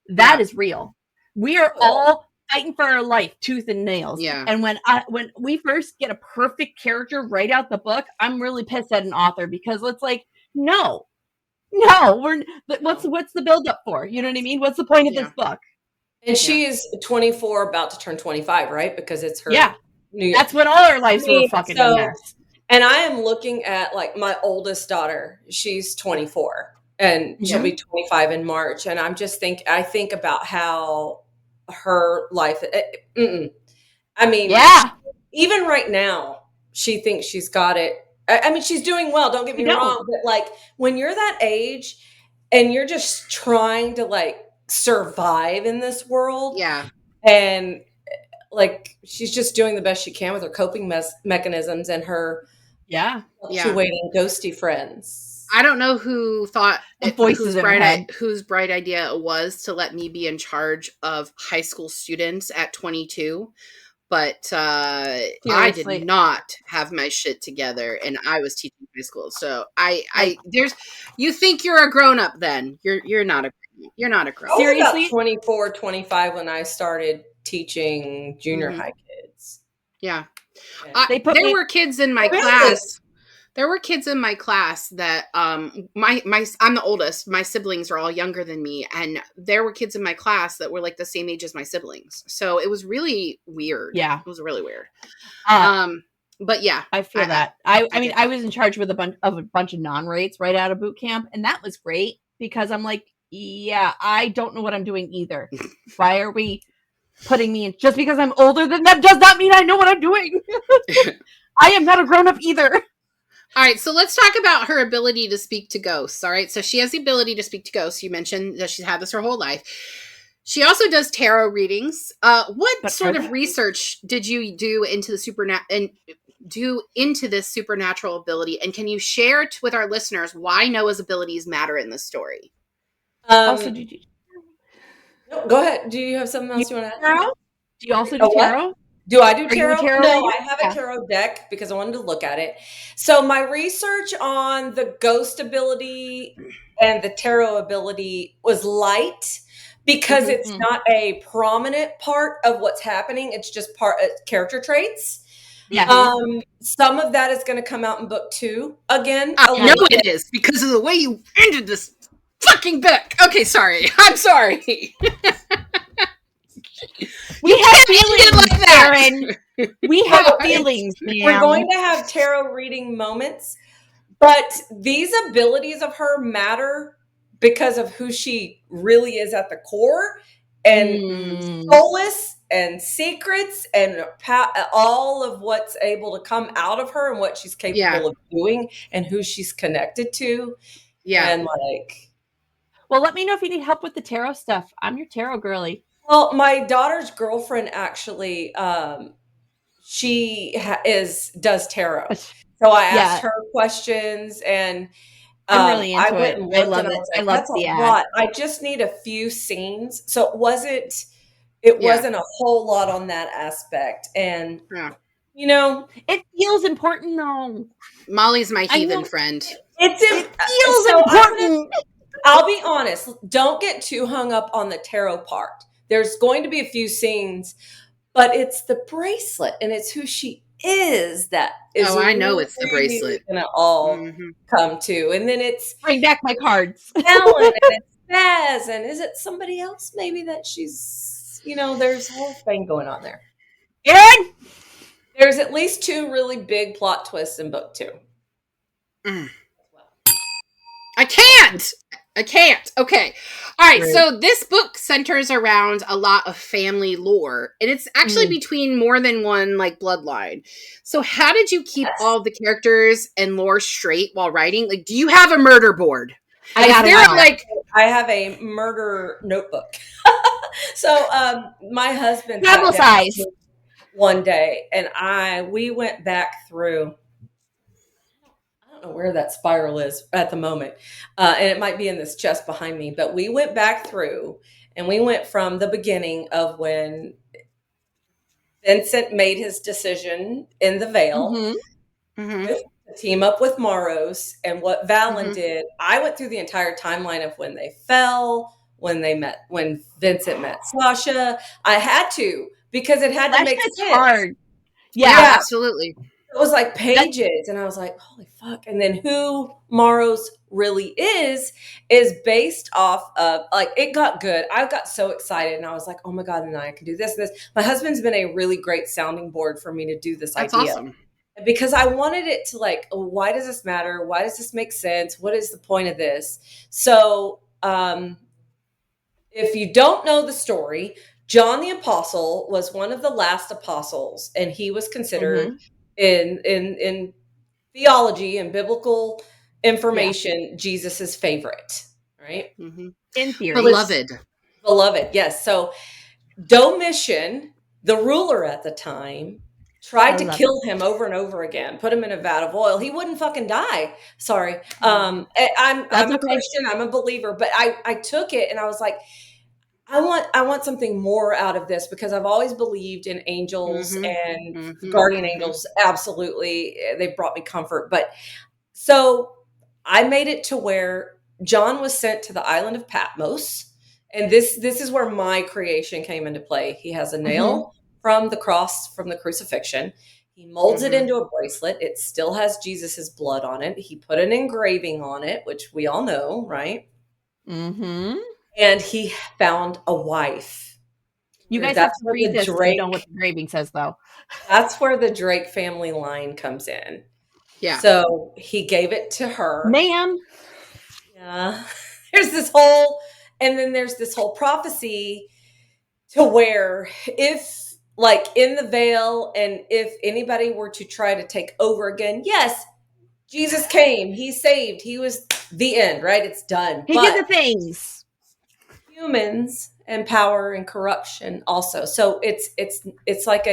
that is real. We are all fighting for our life, tooth and nails. Yeah. And when we first get a perfect character right out the book, I'm really pissed at an author because it's like, no, what's the build up for? You know what I mean? What's the point of this book? And she is 24, about to turn 25, right? Because it's her. Yeah. That's when all our lives were fucking in there. And I am looking at like my oldest daughter. She's 24 and she'll be 25 in March. And I think about how her life, even right now, she thinks she's got it. I mean, she's doing well. Don't get me wrong. But like when you're that age and you're just trying to like survive in this world. Yeah. And like she's just doing the best she can with her coping mechanisms and her fluctuating ghosty friends. I don't know who thought whose bright idea it was to let me be in charge of high school students at 22, but I did not have my shit together, and I was teaching high school. So you think you're a grown up? Then you're not a grown up. Seriously, I was about 24, 25 when I started teaching junior high kids. Yeah. There were kids in my class There were kids in my class that I'm the oldest. My siblings are all younger than me, and there were kids in my class that were like the same age as my siblings. So it was really weird. Yeah, it was really weird. But yeah, I feel that. I mean, I was in charge with a bunch of non-rates right out of boot camp, and that was great because I'm like, yeah, I don't know what I'm doing either. Why are we putting me in? Just because I'm older than them does not mean I know what I'm doing. I am not a grown-up either. All right, so let's talk about her ability to speak to ghosts. All right, so she has the ability to speak to ghosts. You mentioned that she's had this her whole life. She also does tarot readings. What sort of research did you do into this supernatural ability? And can you share with our listeners why Noah's abilities matter in this story? Also, did you? No, go ahead. Do you have something else you want to add? Tarot? Do you also do tarot? Do I do tarot? No, reader? I have a tarot deck because I wanted to look at it. So my research on the ghost ability and the tarot ability was light because it's not a prominent part of what's happening. It's just character traits. Yeah. Some of that is going to come out in book 2 again. I know it is because of the way you ended this fucking book. Okay, sorry. I'm sorry. We have feelings like that, Aaron. We have feelings, man. We're going to have tarot reading moments, but these abilities of her matter because of who she really is at the core, and solace and secrets and all of what's able to come out of her and what she's capable of doing and who she's connected to. Yeah. And like, well, let me know if you need help with the tarot stuff. I'm your tarot girly. Well, my daughter's girlfriend actually, she does tarot. So I asked her questions, and I'm really into I went and looked, I love and it. I was like, I love that's the a ad. lot. I just need a few scenes. So it wasn't a whole lot on that aspect. And you know, it feels important though. Molly's my heathen friend. It feels important. I'll be honest, don't get too hung up on the tarot part. There's going to be a few scenes, but it's the bracelet and it's who she is that is. Oh, I know it's the bracelet. Going to all come to. And then it's bring back my cards. Ellen and it's Baz, and is it somebody else maybe that she's, there's a whole thing going on there. Aaron! There's at least 2 really big plot twists in book 2. I can't. Okay. All right. So this book centers around a lot of family lore, and it's actually between more than one like bloodline. So how did you keep all the characters and lore straight while writing? Like, do you have a murder board? I have a murder notebook. So my husband travel size one day, and we went back through. I don't know where that spiral is at the moment. And it might be in this chest behind me, but we went back through and we went from the beginning of when Vincent made his decision in the Vale to team up with Morros and what Valen did. I went through the entire timeline of when they fell, when Vincent met Sasha. I had to, because it had to make sense. Hard. Yeah, absolutely. It was like pages, and I was like, holy fuck. And then who Morros really is based off of, like, it got good. I got so excited, and I was like, oh my God, and I can do this. My husband's been a really great sounding board for me to do this idea. That's awesome. Because I wanted it to like, why does this matter? Why does this make sense? What is the point of this? So if you don't know the story, John the Apostle was one of the last apostles, and he was considered in theology and biblical information, Jesus's favorite, right? In theory. Beloved, yes. So Domitian, the ruler at the time, tried to kill him over and over again, put him in a vat of oil. He wouldn't fucking die. Sorry. I'm a Christian, I'm a believer, but I took it and I was like, I want something more out of this, because I've always believed in angels and guardian angels. Absolutely. They've brought me comfort. But so I made it to where John was sent to the island of Patmos. And this is where my creation came into play. He has a nail from the cross, from the crucifixion. He molds it into a bracelet. It still has Jesus's blood on it. He put an engraving on it, which we all know, right? Mm-hmm. And he found a wife. You guys have to read this to know what the engraving says, though. That's where the Drake family line comes in. Yeah. So he gave it to her. Ma'am. Yeah. There's this whole prophecy to where if, like, in the veil, and if anybody were to try to take over again, yes, Jesus came, he saved, he was the end, right? It's done. He did the things. Humans and power and corruption also. So it's like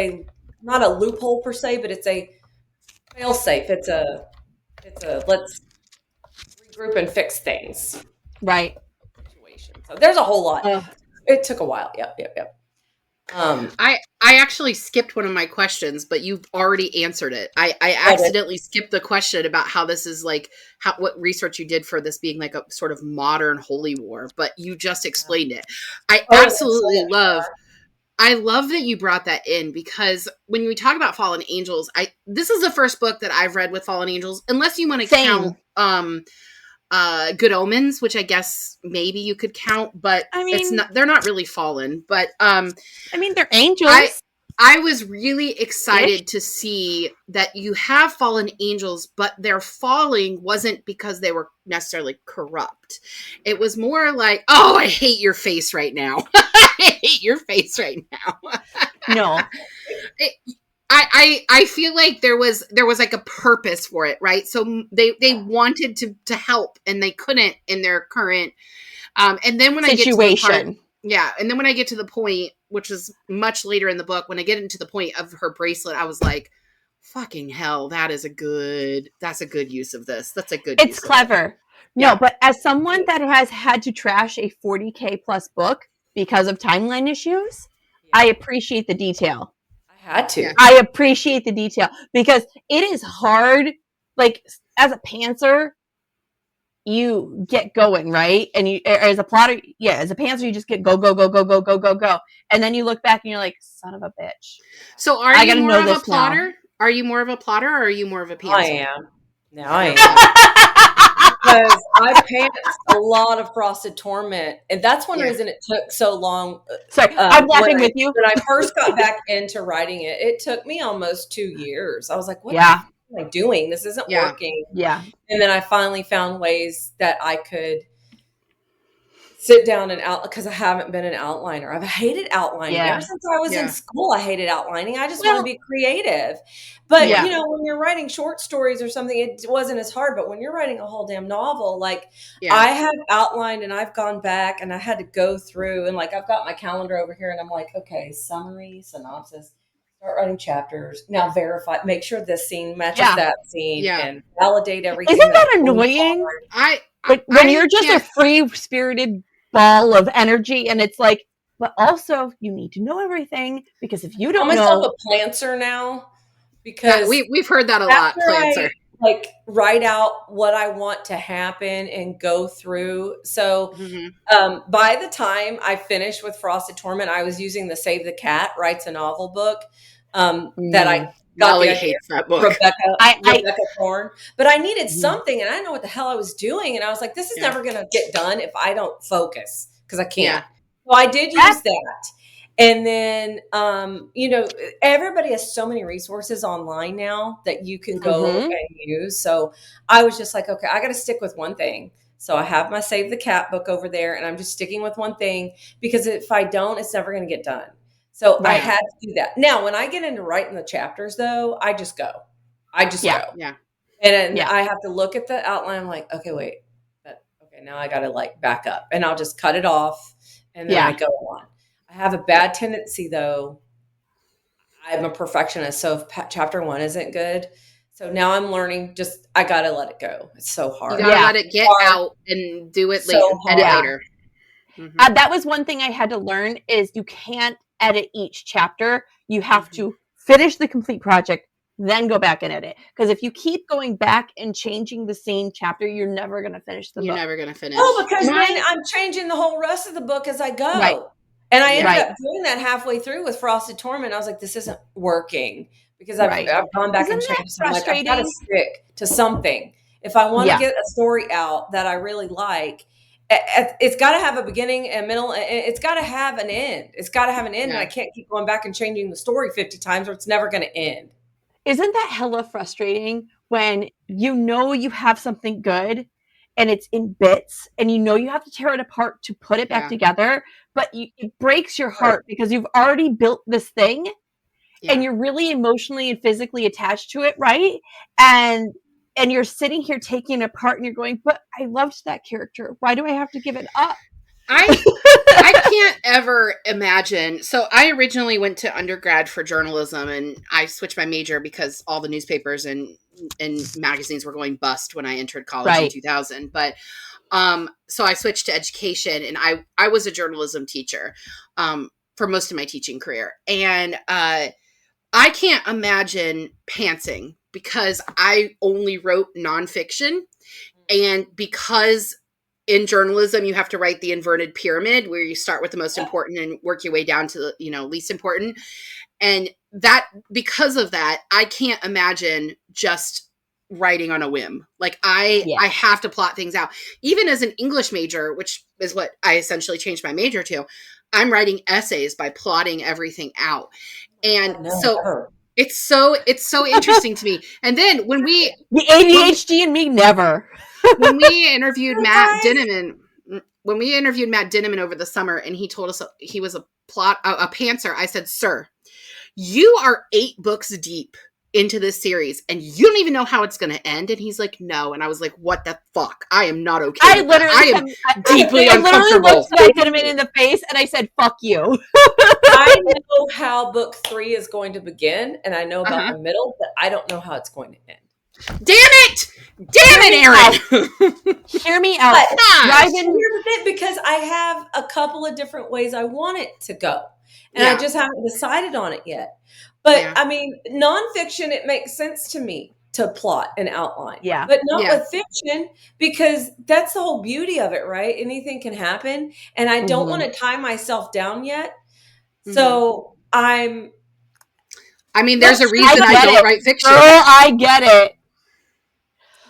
not a loophole per se, but it's a fail safe. It's a let's regroup and fix things. Right. Situation. So there's a whole lot. It took a while. Yep. I actually skipped one of my questions, but you've already answered it. I accidentally skipped the question about how this is like what research you did for this being like a sort of modern holy war, but you just explained it. I absolutely love that you brought that in, because when we talk about fallen angels, this is the first book that I've read with fallen angels, unless you want to count Good Omens, which I guess maybe you could count, but I mean, they're not really fallen, but I mean, they're angels. I was really excited to see that you have fallen angels, but their falling wasn't because they were necessarily corrupt. It was more like, oh, I hate your face right now. I hate your face right now. No. I feel like there was like a purpose for it, right? So they wanted to help, and they couldn't in their current and then when situation. And then when I get to the point, which is much later in the book, when I get into the point of her bracelet, I was like, fucking hell, that's a good use of this. That's a good It's clever. No, but as someone that has had to trash a 40K plus book because of timeline issues, I appreciate the detail. Had to. I appreciate the detail, because it is hard. Like, as a pantser, you get going, right? And you, as a plotter, as a pantser, you just get go, and then you look back and you're like, son of a bitch. So are you more of a plotter? Are you more of a plotter, or are you more of a pantser? I am. Now I am. Because I pantsed a lot of Frosted Torment, and that's one reason it took so long. Sorry, I'm laughing with you. When I first got back into writing it, it took me almost 2 years. I was like, what am I doing? This isn't working. Yeah. And then I finally found ways that I could sit down and because I haven't been an outliner. I've hated outlining. Ever since I was in school, I hated outlining. I just want to be creative. But, you know, when you're writing short stories or something, it wasn't as hard. But when you're writing a whole damn novel, like I have outlined and I've gone back and I had to go through, and like I've got my calendar over here and I'm like, okay, summary, synopsis, start writing chapters. Now verify, make sure this scene matches that scene and validate everything. Isn't that annoying? When you're just a free-spirited ball of energy, and it's like, but also you need to know everything, because if you don't know, myself a planter now, because we've heard that a lot. Planter, like write out what I want to happen and go through. So by the time I finished with Frosted Torment, I was using the Save the Cat Writes a Novel book that I got. Molly hates that book. Rebecca Thorne. But I needed something, and I didn't know what the hell I was doing. And I was like, this is never going to get done if I don't focus, because I can't. So I did use that. And then, you know, everybody has so many resources online now that you can go and use. So I was just like, okay, I got to stick with one thing. So I have my Save the Cat book over there, and I'm just sticking with one thing, because if I don't, it's never going to get done. So I had to do that. Now, when I get into writing the chapters, though, I just go. Go. Yeah. And then I have to look at the outline. I'm like, okay, wait. Now I got to like back up, and I'll just cut it off, and then I go on. I have a bad tendency, though. I'm a perfectionist. So if chapter 1 isn't good, so now I'm learning, I got to let it go. It's so hard. You got to let it get out and do it later. Edit later. That was one thing I had to learn, is you can't edit each chapter. You have to finish the complete project, then go back and edit. Because if you keep going back and changing the same chapter, you're never going to finish the book. You're never going to finish. Oh, because then I'm changing the whole rest of the book as I go. Right. And I ended up doing that halfway through with Frosted Torment. I was like, this isn't working. because I've gone back and changed. So I'm like, I've got to stick to something. If I want to get a story out that I really like, it's got to have a beginning and middle. It's got to have an end. It's got to have an end. And I can't keep going back and changing the story 50 times or it's never going to end. Isn't that hella frustrating when you have something good and it's in bits and you have to tear it apart to put it back together, but it breaks your heart because you've already built this thing and you're really emotionally and physically attached to it, right? And you're sitting here taking it apart and you're going, but I loved that character. Why do I have to give it up? I can't ever imagine. So I originally went to undergrad for journalism and I switched my major because all the newspapers and magazines were going bust when I entered college in 2000. But so I switched to education and I was a journalism teacher for most of my teaching career. And I can't imagine pantsing because I only wrote nonfiction. And because in journalism, you have to write the inverted pyramid where you start with the most important and work your way down to the, least important. And that, because of that, I can't imagine just writing on a whim. Like I have to plot things out. Even as an English major, which is what I essentially changed my major to, I'm writing essays by plotting everything out. And so it's so interesting to me. And then when the ADHD and me never. When we interviewed Matt Dinniman over the summer and he told us he was a pantser, I said, "Sir, you are 8 books deep into this series and you don't even know how it's going to end." And he's like, "No." And I was like, "What the fuck? I am not okay." I am deeply uncomfortable. I looked Matt Dinniman in the face and I said, "Fuck you." I know how book 3 is going to begin and I know about the middle, but I don't know how it's going to end. Damn it, Aaron! Hear me out. Because I have a couple of different ways I want it to go. And I just haven't decided on it yet. But I mean, nonfiction, it makes sense to me to plot and outline. Yeah. But not with fiction, because that's the whole beauty of it, right? Anything can happen. And I don't want to tie myself down yet. So there's a reason I don't write fiction. Girl, I get it.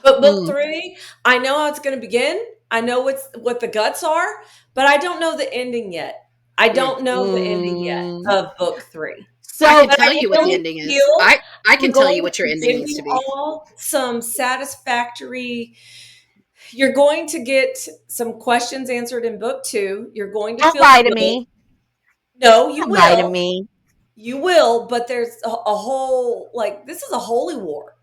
But book 3, I know how it's going to begin. I know what the guts are, but I don't know the ending yet. I don't know the ending yet of book 3. So I can tell you what the ending is. I can tell you what your ending needs to be. All some satisfactory. You're going to get some questions answered in book 2. You're going to don't lie to me. No, you will. Lie to me. You will, but there's a whole, this is a holy war.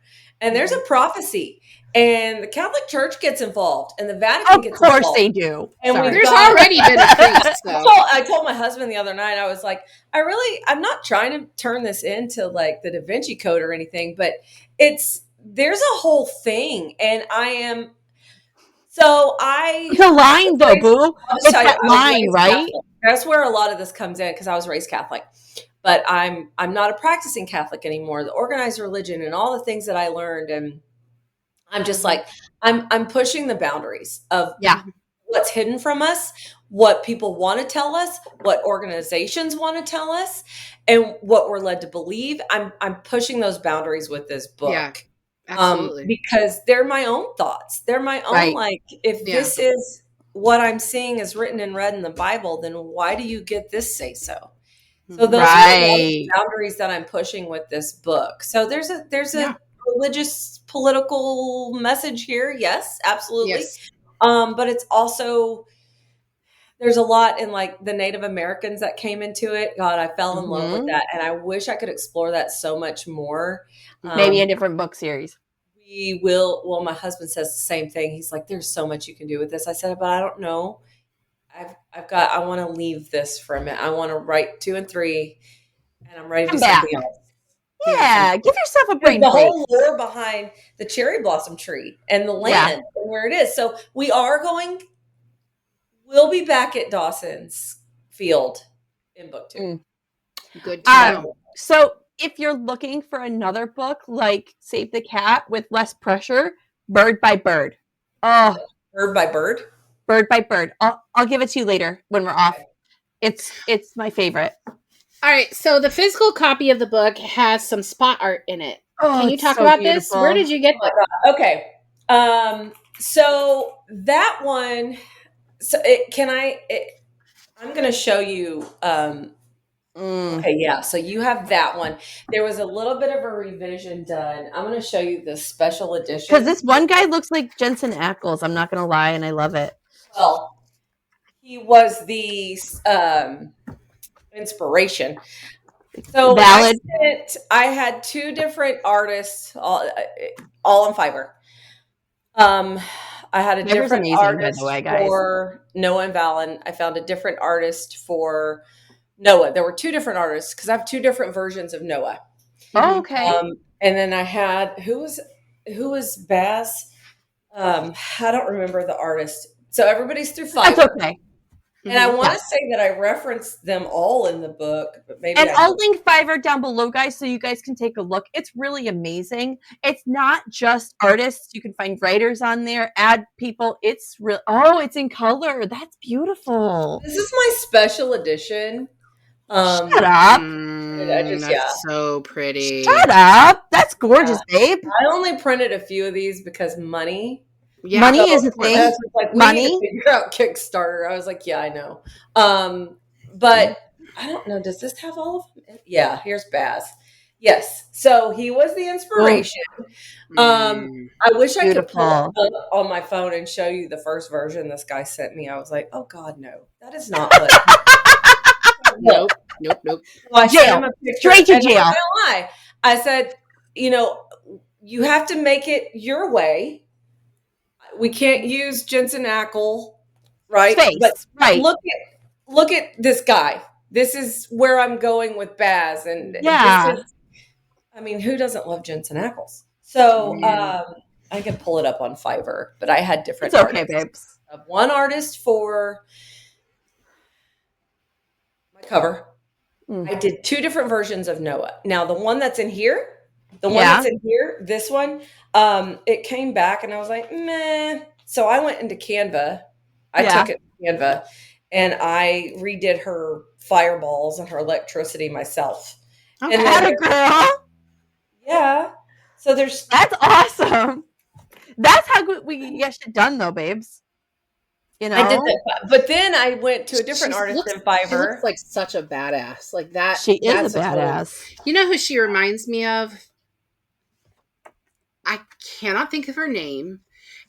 And there's a prophecy. And the Catholic Church gets involved. And the Vatican gets involved. Of course they do. And there's already been a priest. So. I told my husband the other night, I was like, I'm not trying to turn this into the Da Vinci Code or anything, but there's a whole thing. And it's a line though, boo. It's that line, right? Catholic. That's where a lot of this comes in because I was raised Catholic. But I'm not a practicing Catholic anymore. The organized religion and all the things that I learned, and I'm just I'm pushing the boundaries of what's hidden from us, what people want to tell us, what organizations want to tell us, and what we're led to believe. I'm pushing those boundaries with this book. Yeah, absolutely. Because they're my own thoughts. They're my own if this is what I'm seeing is written and read in the Bible, then why do you get this say so? So those are the boundaries that I'm pushing with this book. So there's a religious, political message here. Yes, absolutely. Yes. But it's also, there's a lot in the Native Americans that came into it. God, I fell in love with that. And I wish I could explore that so much more. Maybe a different book series. We will. Well, my husband says the same thing. He's like, there's so much you can do with this. I said, but I don't know. I want to leave this for a minute. I want to write 2 and 3 and I'm ready to do something else. Yeah. Give yourself a break. The whole lore behind the cherry blossom tree and the land and where it is. So we'll be back at Dawson's Field in book 2. Good to know. So if you're looking for another book like Save the Cat with less pressure, Bird by Bird. Oh, Bird by Bird? Bird by Bird. I'll give it to you later when we're off. It's my favorite. All right, so the physical copy of the book has some spot art in it. Can you talk about this? Where did you get that? Okay. So that one. So I'm going to show you. Okay, yeah. So you have that one. There was a little bit of a revision done. I'm going to show you the special edition because this one guy looks like Jensen Ackles. I'm not going to lie, and I love it. Well, he was the inspiration. So valid. I had two different artists, all on Fiverr. I had a different artist for Noah and Valen. I found a different artist for Noah. There were two different artists because I have two different versions of Noah. Oh, okay. And then I had who was Baz? I don't remember the artist. So everybody's through Fiverr. That's okay. And I want to say that I referenced them all in the book, but maybe. And I'll link Fiverr down below, guys, so you guys can take a look. It's really amazing. It's not just artists. You can find writers on there, add people. It's real. Oh, it's in color. That's beautiful. This is my special edition. Shut up. That's so pretty. Shut up. That's gorgeous, babe. I only printed a few of these because money. Yeah. Money is a thing. Like, money. Need to figure out Kickstarter. I was like, yeah, I know. But I don't know. Does this have all of them? Yeah. Here's Baz. Yes. So he was the inspiration. I wish I could pull it up on my phone and show you the first version this guy sent me. I was like, oh God, no, that is not what. Nope. Well, jail. Straight to jail. I said, you have to make it your way. We can't use Jensen Ackles, right? Space, but right. Look at this guy. This is where I'm going with Baz, and who doesn't love Jensen Ackles? So I can pull it up on Fiverr, but I had different. It's okay, babes. One artist for my cover. I did two different versions of Noah. Now the one that's in here. This one, it came back and I was like, meh. So I went into Canva. I took it to Canva and I redid her fireballs and her electricity myself. Okay. And then, girl. Yeah. So that's awesome. That's how good we get shit done though, babes. I did that. But then I went to a different artist in Fiverr. She looks like such a badass. Like that. She is a badass. You know who she reminds me of? I cannot think of her name.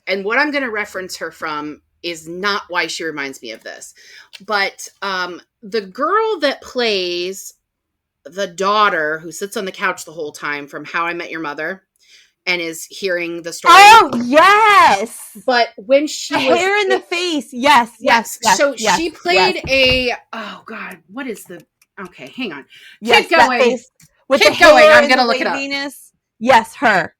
And what I'm going to reference her from is not why she reminds me of this. But the girl that plays the daughter who sits on the couch the whole time from How I Met Your Mother and is hearing the story. Oh, yes. But when she hair in the face. Yes. So she played oh God, what is okay, hang on. Keep going. Keep going. I'm going to look it up. Yes, her.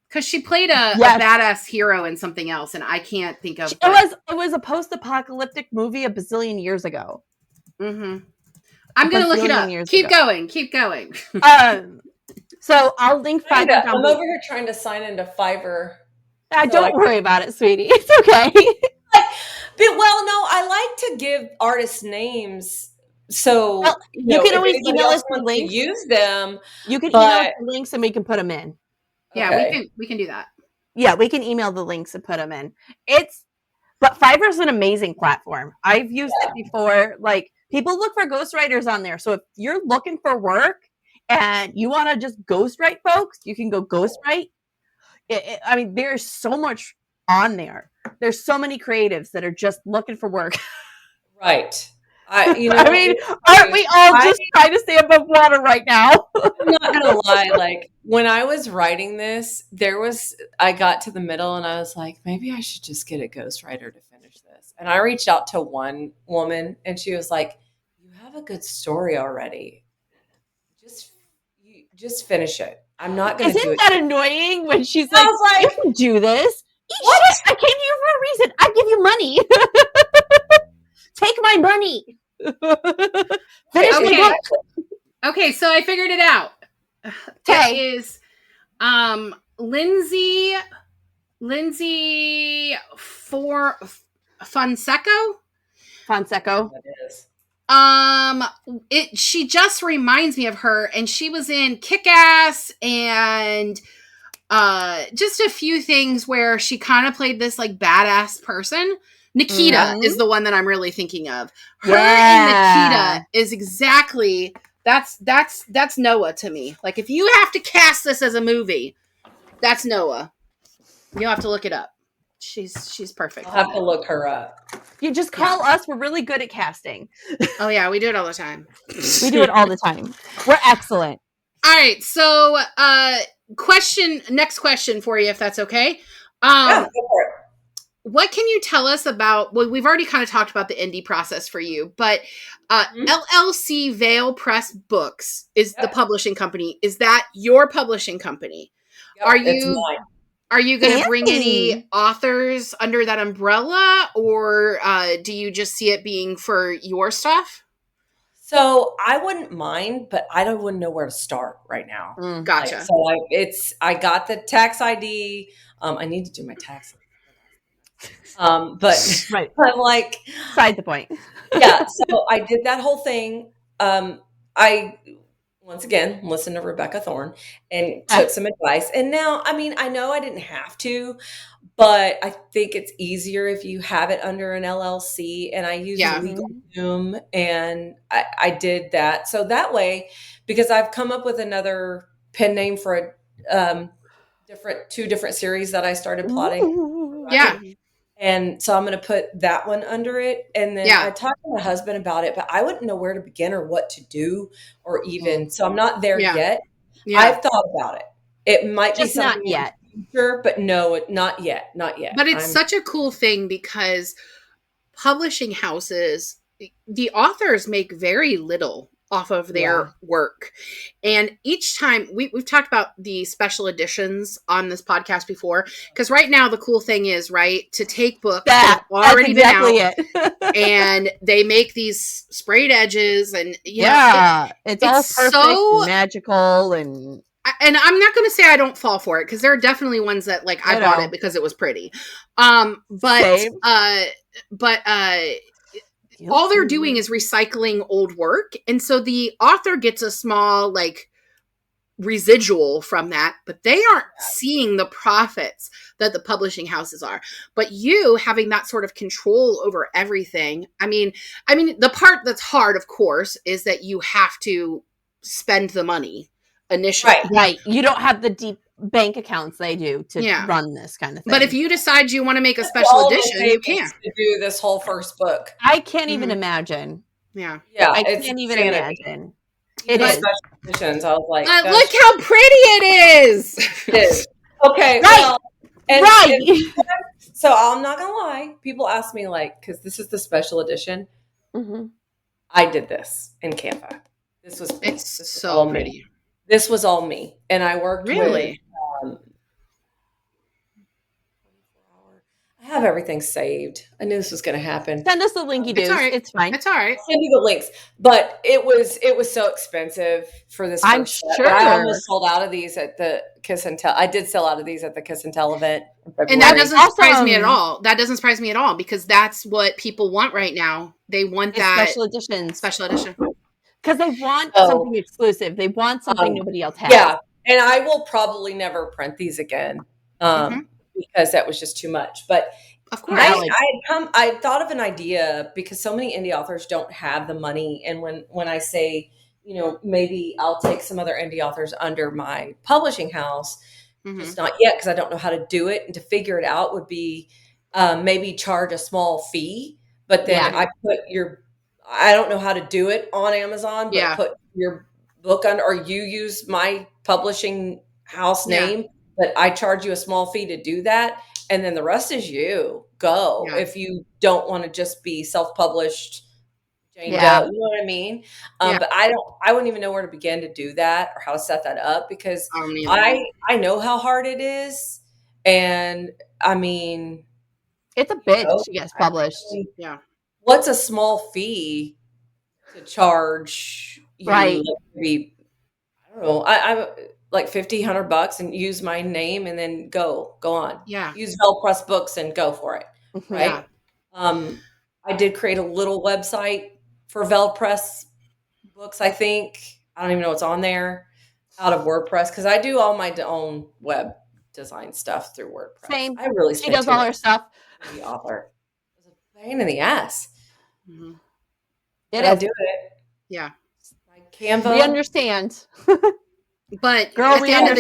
Because she played a badass hero in something else, and I can't think of. It was a post-apocalyptic movie a bazillion years ago. Mm-hmm. I'm gonna look it up. Keep going. So I'll link Fiverr. I'm over here trying to sign into Fiverr. Don't worry about it, sweetie. It's okay. I like to give artists names. So you can always email us the links. Use them. You can email us the links, and we can put them in. Yeah, we can do that. Yeah, we can email the links and put them in. But Fiverr's an amazing platform. I've used it before. Like, people look for ghostwriters on there. So if you're looking for work and you want to just ghostwrite folks, you can go ghostwrite. There's so much on there. There's so many creatives that are just looking for work. Right. Aren't we all just trying to stay above water right now? I'm not gonna lie. Like, when I was writing this, I got to the middle and I was like, maybe I should just get a ghostwriter to finish this. And I reached out to one woman and she was like, you have a good story already. Just finish it. I'm not going to do it. Isn't that annoying when she's like, you can do this? What? I came here for a reason. I give you money. Take my money. Okay, so I figured it out. It is Lindsay Fonseca. Fonseca. It is. She just reminds me of her, and she was in Kick-Ass and just a few things where she kind of played this like badass person. Nikita is the one that I'm really thinking of. Her and Nikita is exactly that's Noah to me. Like if you have to cast this as a movie, that's Noah. You'll have to look it up. She's perfect. I'll have to look her up. You just call us. We're really good at casting. Oh yeah, we do it all the time. We do it all the time. We're excellent. All right, so next question for you, if that's okay. Yeah, go for it. What can you tell us about? Well, we've already kind of talked about the indie process for you, but LLC Vale Press Books is the publishing company. Is that your publishing company? Yep, Are you going to bring any authors under that umbrella, or do you just see it being for your stuff? So I wouldn't mind, but I wouldn't know where to start right now. Gotcha. I got the tax ID. I need to do my taxes. But right. I'm like, beside the point. Yeah. So I did that whole thing. I once again listened to Rebecca Thorne and took some advice. And now, I mean, I know I didn't have to, but I think it's easier if you have it under an LLC. And I use LegalZoom, and I did that. So that way, because I've come up with another pen name for two different series that I started plotting. Ooh, yeah. And so I'm going to put that one under it. And then I talked to my husband about it, but I wouldn't know where to begin or what to do or even. So I'm not there yet. Yeah. I've thought about it. It might just be something not yet. in the future, but no, not yet. Not yet. But it's such a cool thing because publishing houses, the authors make very little off of their work. And each time we've talked about the special editions on this podcast before, because right now the cool thing is, right, to take books that have already been out and they make these sprayed edges and it's all perfect and magical and I'm not going to say I don't fall for it because there are definitely ones that like I bought it because it was pretty. But all they're doing is recycling old work. And so the author gets a small like residual from that, but they aren't seeing the profits that the publishing houses are. But you having that sort of control over everything. I mean, the part that's hard, of course, is that you have to spend the money initially. Right. You don't have the deep bank accounts they do to run this kind of thing. But if you decide you want to make a special edition, you can do this whole first book. I can't even imagine. Yeah. I can't even imagine. It is. Special editions. I was like, look how pretty it is. It is. Okay. Right. Well, so I'm not gonna lie. People ask me like, because this is the special edition. Mm-hmm. I did this in Canva. This was so pretty. Me. This was all me, and I worked with. I have everything saved. I knew this was going to happen. Send us the link, you do. It's fine. It's all right. Send you the links. But it was so expensive for this. I'm sure. I almost sold out of these at the Kiss and Tell. I did sell out of these at the Kiss and Tell event. And that doesn't surprise me at all. That doesn't surprise me at all because that's what people want right now. They want that special edition. Because they want something exclusive. They want something nobody else has. Yeah. And I will probably never print these again. Because that was just too much. But of course, I thought of an idea because so many indie authors don't have the money. And when I say, maybe I'll take some other indie authors under my publishing house, just not yet because I don't know how to do it. And to figure it out would be maybe charge a small fee. But then I don't know how to do it on Amazon, but put your book under, or you use my publishing house name. But I charge you a small fee to do that. And then the rest is you. Go. Yeah. If you don't want to just be self-published, Jane Doe, you know what I mean? But I wouldn't even know where to begin to do that or how to set that up because I know how hard it is. And I mean, it's a bitch to get published. What's a small fee to charge you? Right. Maybe, I don't know. I'm like $50-$100 and use my name and then go on. Yeah. Use Bell Press Books and go for it. Right. I did create a little website for VelPress books, I think. I don't even know what's on there out of WordPress because I do all my own web design stuff through WordPress. Same. I really She does all her stuff. The author. It's a pain in the ass. Mm-hmm. But I do it. Yeah. My Canva. We understand. But Girl, at the end of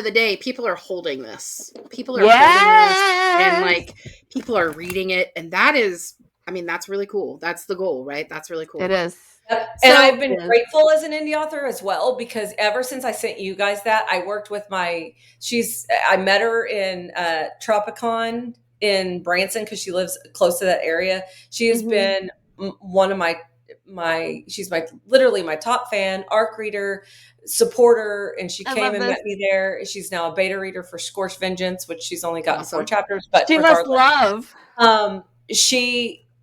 the day, people are holding this. People are holding this, and like people are reading it, and that is, I mean, that's really cool. That's the goal, right? That's really cool. It is. Yep. And I've been grateful as an indie author as well, because ever since I sent you guys that, I worked with I met her in Tropicon in Branson because she lives close to that area. She has been one of she's literally my top fan, ARC reader, supporter, and she came and met me there. She's now a beta reader for Scorched Vengeance, which she's only gotten 4 chapters, but she must love.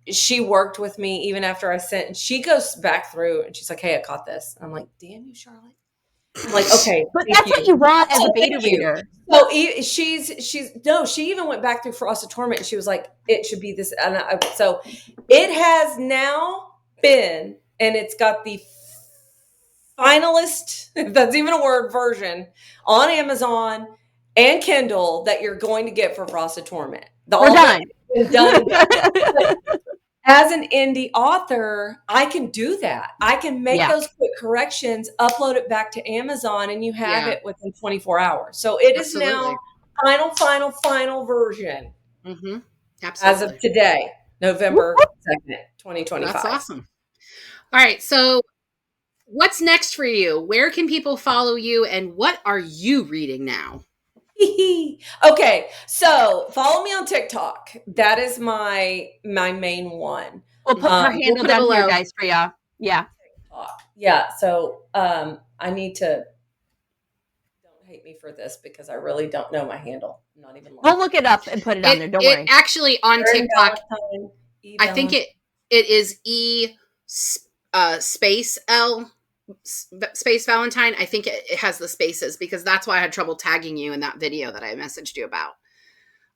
She worked with me even after I sent, and she goes back through and she's like, "Hey, I caught this." I'm like, "Damn you, Charlotte." I'm like, "Okay." But that's what you want as a beta reader. So she even went back through Frosted Torment and she was like, "It should be this." And so it has now been, and it's got the finalist, if that's even a word, version on Amazon and Kindle that you're going to get for Frosted Torment. We're done. As an indie author, I can do that. I can make those quick corrections, upload it back to Amazon, and you have it within 24 hours. So it is now final version. Mm-hmm. Absolutely. As of today, November 2nd, 2025. That's awesome. All right. So what's next for you? Where can people follow you, and what are you reading now? Okay, so follow me on TikTok. That is my main one. We'll put her handle down here, guys, for you. Yeah. TikTok. Yeah. So I need to, don't hate me for this because I really don't know my handle. I'm not even lying. We'll look it up and put it on there. Don't worry. Actually, on TikTok, I think it is space L space Valentine. I think it has the spaces because that's why I had trouble tagging you in that video that I messaged you about.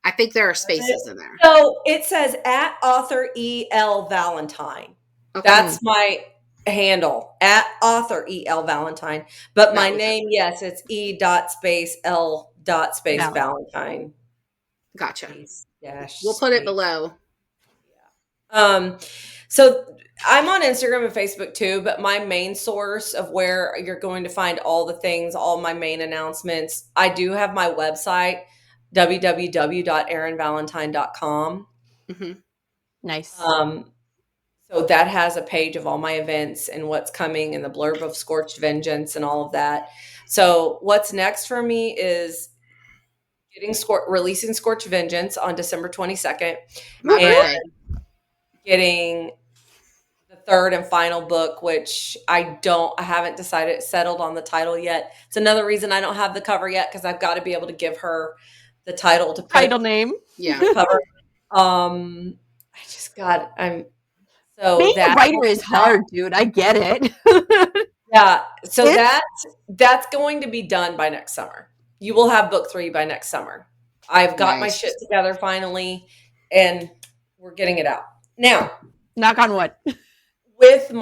I think there are spaces in there. So it says at author EL Valentine. Okay. That's my handle, at author EL Valentine. But my name, yes, it's E.space.L. Valentine. Gotcha. We'll put it below. Yeah. So I'm on Instagram and Facebook too, but my main source of where you're going to find all the things, all my main announcements, I do have my website, www.erinvalentine.com. Mm-hmm. Nice. So that has a page of all my events and what's coming and the blurb of Scorched Vengeance and all of that. So what's next for me is releasing Scorched Vengeance on December 22nd. And getting the third and final book, which I haven't settled on the title yet. It's another reason I don't have the cover yet, because I've got to be able to give her the title to title name. Yeah. Cover. Being a writer is hard, dude. I get it. Yeah. So that's going to be done by next summer. You will have book 3 by next summer. I've got my shit together finally, and we're getting it out. Now, knock on wood. In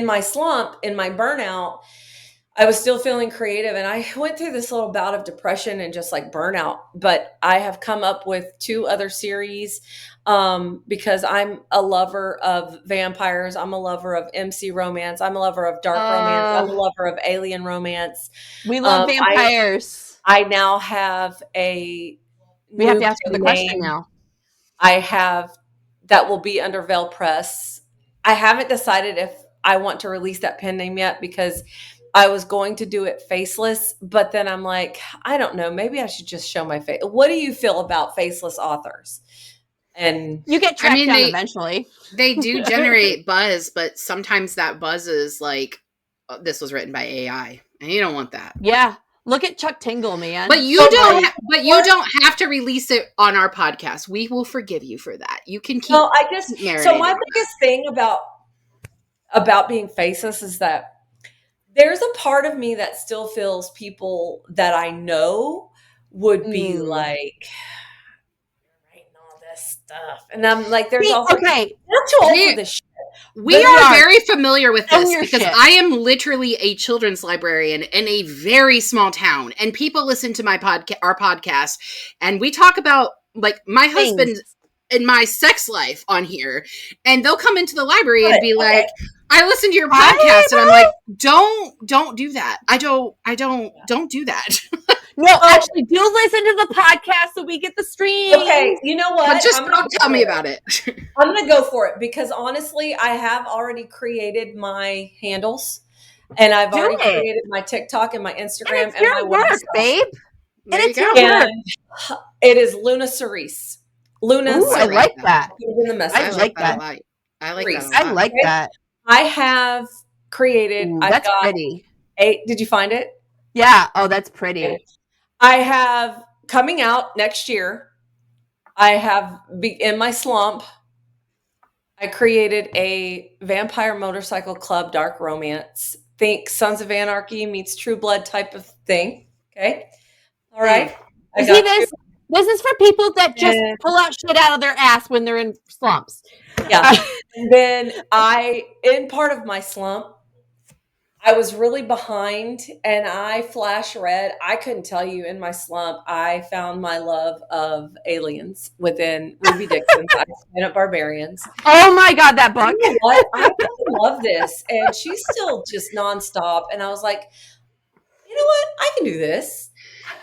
my slump, in my burnout, I was still feeling creative, and I went through this little bout of depression and just like burnout. But I have come up with 2 other series because I'm a lover of vampires. I'm a lover of MC romance. I'm a lover of dark romance. I'm a lover of alien romance. We love vampires. I now have we have to ask you the question now. That will be under Veil Press. I haven't decided if I want to release that pen name yet, because I was going to do it faceless, but then I'm like, I don't know, maybe I should just show my face. What do you feel about faceless authors? And you get tracked down eventually. They do generate buzz, but sometimes that buzz is like, this was written by AI, and you don't want that. Yeah. Look at Chuck Tingle, man. But you don't have to release it on our podcast. We will forgive you for that. You can keep marinating. So my biggest thing about being faceless is that there's a part of me that still feels people that I know would be like, you're writing all this stuff. And I'm like, there's also okay. Not too old for this shit. We are very familiar with this because I am literally a children's librarian in a very small town, and people listen to our podcast, and we talk about like my husband and my sex life on here, and they'll come into the library and be like, I listen to your podcast, and I'm like, don't do that. Don't do that. No, actually, do listen to the podcast so we get the stream. Okay, you know what? But just don't tell me about it. I'm going to go for it because honestly, I have already created my handles, and I've already created my TikTok and my Instagram and your my work, babe. There you go. And it is Luna Cerise. Luna Cerise. I like that. I like that. I like that. I have created. That's pretty. 8. Did you find it? Yeah. Oh, that's pretty. Okay. I have coming out next year. I have in my slump. I created a vampire motorcycle club dark romance. Think Sons of Anarchy meets True Blood type of thing. Okay. All right. See this? This is for people that just pull out shit out of their ass when they're in slumps. Yeah. And then in part of my slump, I was really behind and I flash read. I couldn't tell you in my slump, I found my love of aliens within Ruby Dixon's Planet Barbarians. Oh my God, that book. You know what? I love this. And she's still just nonstop. And I was like, you know what? I can do this.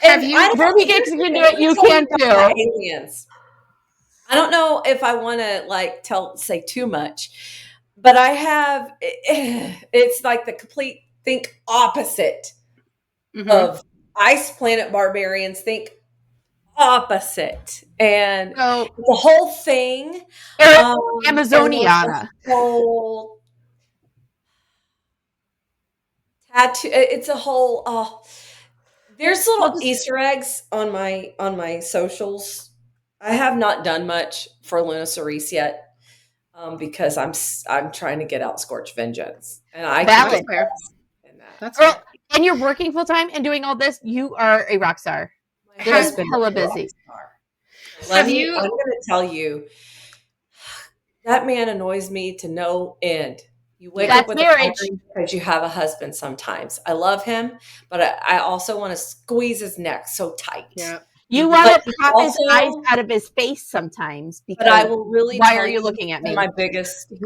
And Ruby Dixon can do it. You can too. Aliens. I don't know if I want to say too much. But I have, it's like the complete think opposite of Ice Planet Barbarians. Think opposite. And the whole thing. Amazoniana. Whole tattoo. It's a whole, there's little Easter eggs on my socials. I have not done much for Luna Cerise yet. Because I'm trying to get out Scorch Vengeance, and that's fair. That's fair. And you're working full time and doing all this. You are a rock star. Your husband hella busy. I'm going to tell you, that man annoys me to no end. You wake up with marriage because you have a husband. Sometimes I love him, but I also want to squeeze his neck so tight. Yeah. You want to pop his eyes out of his face sometimes. Because I will really. Why are you looking at me?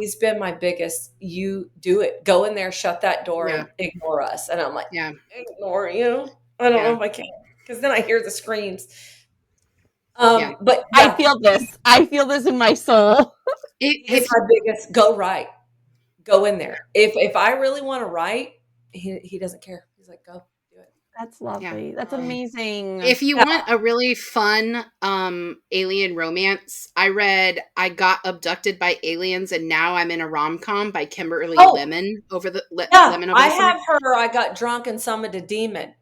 He's been my biggest. You do it. Go in there, shut that door, and ignore us. And I'm like, ignore you. I don't know if I can, because then I hear the screams. But I feel this. I feel this in my soul. It's my biggest. Go right. Go in there. If I really want to write, he doesn't care. He's like, go. That's lovely. That's amazing. If you want a really fun alien romance, I Got Abducted by Aliens and Now I'm in a Rom-Com by Kimberly Lemon Lemon. I have her. I Got Drunk and Summoned a Demon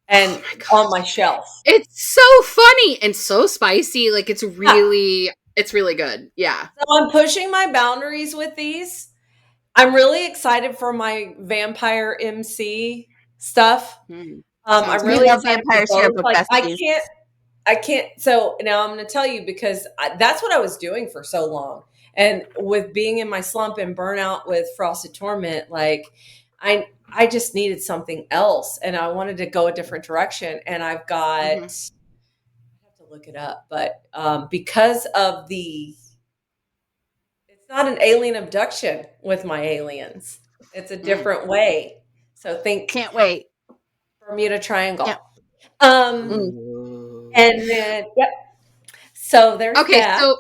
and on my shelf. It's so funny and so spicy. Like it's really good. Yeah. So I'm pushing my boundaries with these. I'm really excited for my vampire MC stuff. I'm really excited for both. Like, I can't. So now I'm going to tell you because that's what I was doing for so long. And with being in my slump and burnout with Frosted Torment, like I just needed something else and I wanted to go a different direction. And I've got, I have to look it up, but because of it's not an alien abduction with my aliens. It's a different way. So can't wait. Bermuda Triangle. Yep. And then so there's that.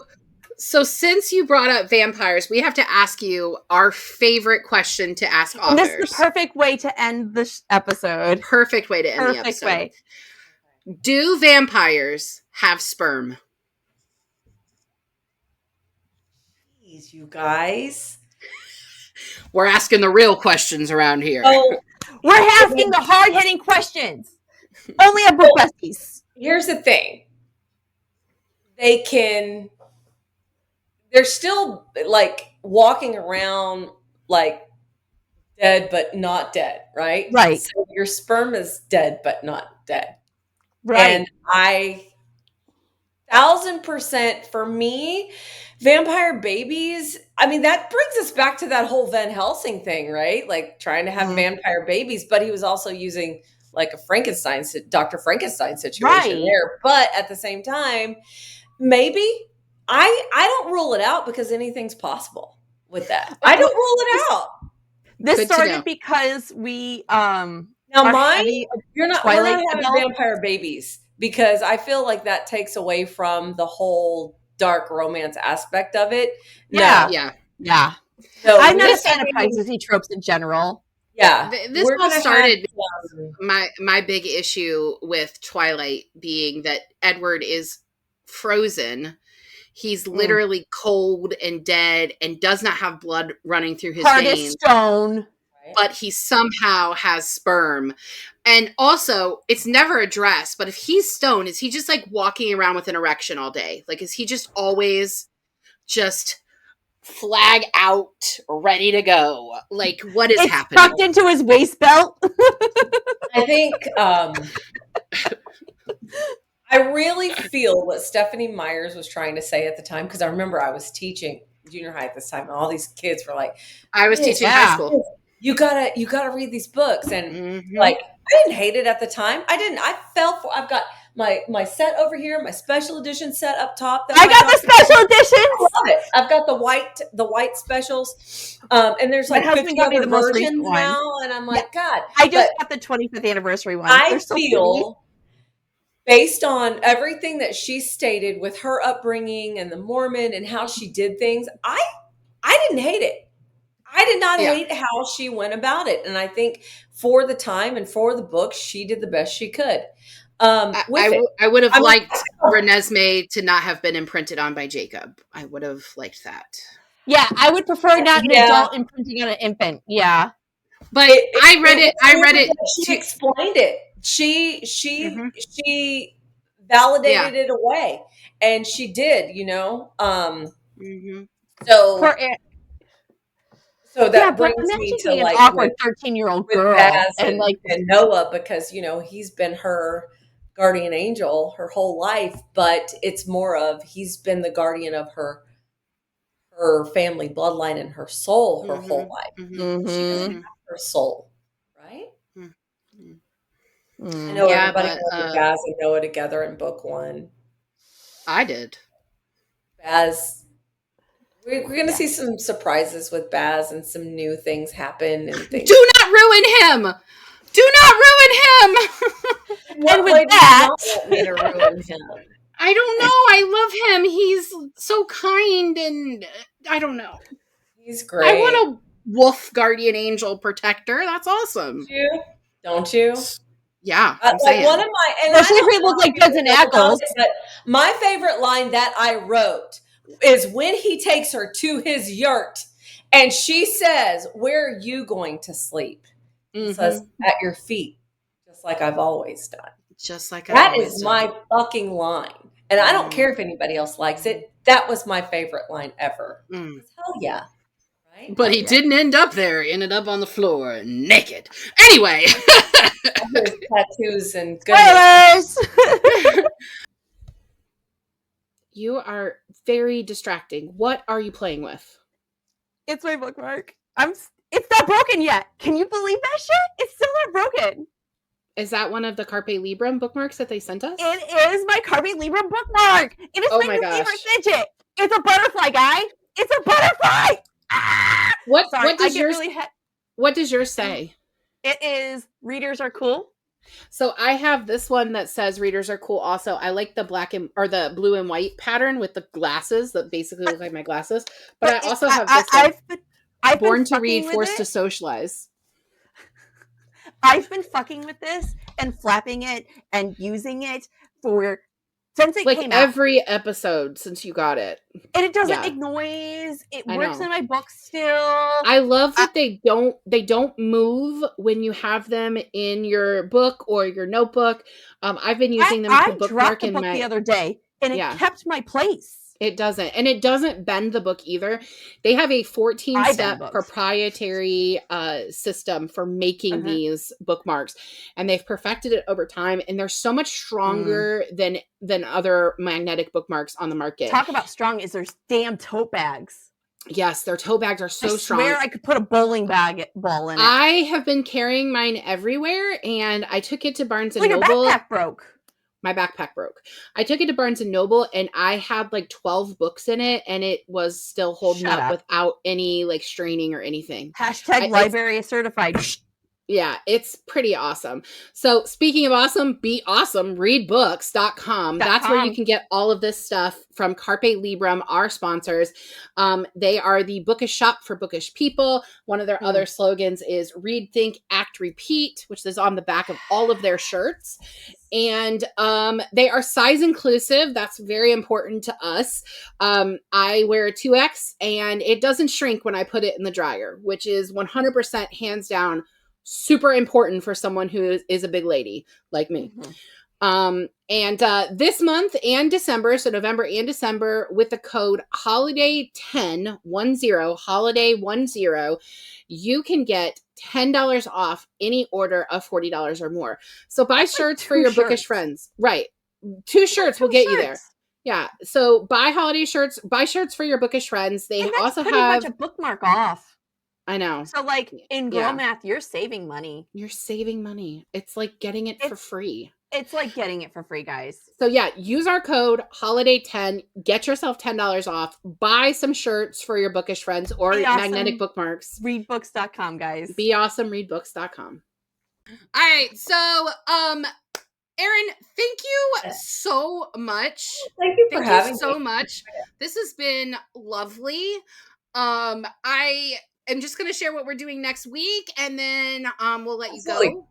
So since you brought up vampires, we have to ask you our favorite question to ask authors. And this is the perfect way to end this episode. Perfect way to end the episode. Way. Do vampires have sperm? Jeez, you guys. We're asking the real questions around here. Oh, we're asking the hard-hitting questions. Only at Book Besties. Here's the thing. They're still like walking around like dead but not dead, right? Right. So your sperm is dead but not dead. Right. And I 1,000% 1000% for me. Vampire babies, I mean, that brings us back to that whole Van Helsing thing, right? Like trying to have vampire babies, but he was also using like a Dr. Frankenstein situation there. But at the same time, maybe I don't rule it out because anything's possible with that. I don't rule it out. This started because we now mine, we're not having vampire babies because I feel like that takes away from the whole dark romance aspect of it. Yeah. No. Yeah. So I'm not a fan of pregnancy tropes in general. Yeah. This all started my big issue with Twilight being that Edward is frozen. He's literally cold and dead and does not have blood running through his veins. Stone. But he somehow has sperm. And also, it's never addressed, but if he's stone, is he just like walking around with an erection all day? Like, is he just always just flag out, ready to go? Like, what is happening? Tucked into his waist belt. I think I really feel what Stephanie Myers was trying to say at the time, because I remember I was teaching junior high at this time, and all these kids were like, I was teaching high school. You gotta read these books. And like, I didn't hate it at the time. I fell for, I've got my set over here, my special edition set up top. I got the special editions. I love it. I've got the white specials. And there's like 50 other versions now. And I'm like, God. I just got the 25th anniversary one. I feel based on everything that she stated with her upbringing and the Mormon and how she did things, I didn't hate it. I did not hate how she went about it. And I think for the time and for the book, she did the best she could. I would have liked Renesmee to not have been imprinted on by Jacob. I would have liked that. Yeah, I would prefer not an adult imprinting on an infant. Yeah. But I read it. She explained it. She validated it away. And she did, you know. So that brings me to like an awkward 13-year-old girl Baz and Noah, because you know he's been her guardian angel her whole life, but it's more of he's been the guardian of her family bloodline and her soul her whole life. She doesn't have her soul, right? I know everybody knows Baz and Noah together in book 1. I did. Baz. We're going to see some surprises with Baz and some new things happen. And things. Do not ruin him! Do not ruin him! And with that, want me to ruin him? I don't know. I love him. He's so kind, and I don't know. He's great. I want a wolf guardian angel protector. That's awesome. Don't you? Yeah, I'm saying. One of my, and especially if he looks like Cousin Ackles. My favorite line that I wrote is when he takes her to his yurt and she says, "Where are you going to sleep?" He says, "At your feet, just like I've always done." Just like that is my fucking line. And I don't care if anybody else likes it. That was my favorite line ever. Hell yeah. Right? But he didn't end up there. He ended up on the floor naked. Anyway. Tattoos and goodness. You are very distracting. What are you playing with? It's my bookmark. It's not broken yet. Can you believe that shit? It's still not broken. Is that one of the Carpe Librum bookmarks that they sent us? It is my Carpe Librum bookmark. It is my new favorite fidget. It's a butterfly, guy. It's a butterfly. Ah! What does yours say? It is readers are cool. So I have this one that says readers are cool also. I like the the blue and white pattern with the glasses that basically look like my glasses. But I also have this one. I've Born to read, forced to socialize. I've been fucking with this and flapping it and using it since it came out. Every episode since you got it. And it doesn't make noise. It works in my book still. I love that they don't move when you have them in your book or your notebook. I've been using them to bookmark in my the other day and it kept my place. It doesn't. And it doesn't bend the book either. They have a 14-step proprietary system for making these bookmarks. And they've perfected it over time. And they're so much stronger than other magnetic bookmarks on the market. Talk about strong is there's damn tote bags. Yes, their tote bags are so strong. I swear I could put a bowling ball in it. I have been carrying mine everywhere. And I took it to Barnes & Noble. Your backpack broke. My backpack broke. I took it to Barnes & Noble and I had like 12 books in it and it was still holding up without any like straining or anything. # library certified. Yeah, it's pretty awesome. So speaking of awesome, be awesome, readbooks.com. That's where you can get all of this stuff from Carpe Librum, our sponsors. They are the bookish shop for bookish people. One of their other slogans is read, think, act, repeat, which is on the back of all of their shirts. And they are size inclusive. That's very important to us. I wear a 2X and it doesn't shrink when I put it in the dryer, which is 100% hands down super important for someone who is a big lady like me. And this month and December, so November and December, with the code HOLIDAY10, HOLIDAY10, you can get $10 off any order of $40 or more. So buy shirts for your bookish friends. Right. 2 shirts will get you there. Yeah. So buy holiday shirts, buy shirts for your bookish friends. They also have much a bookmark off. I know. So like in girl math, you're saving money. You're saving money. It's like getting it for free. It's like getting it for free, guys. So yeah, use our code HOLIDAY10. Get yourself $10 off. Buy some shirts for your bookish friends or magnetic bookmarks. Readbooks.com, guys. Be awesome. Readbooks.com. All right. So, Erin, thank you so much. Thank you for having me. So much. This has been lovely. I am just going to share what we're doing next week, and then we'll let you go.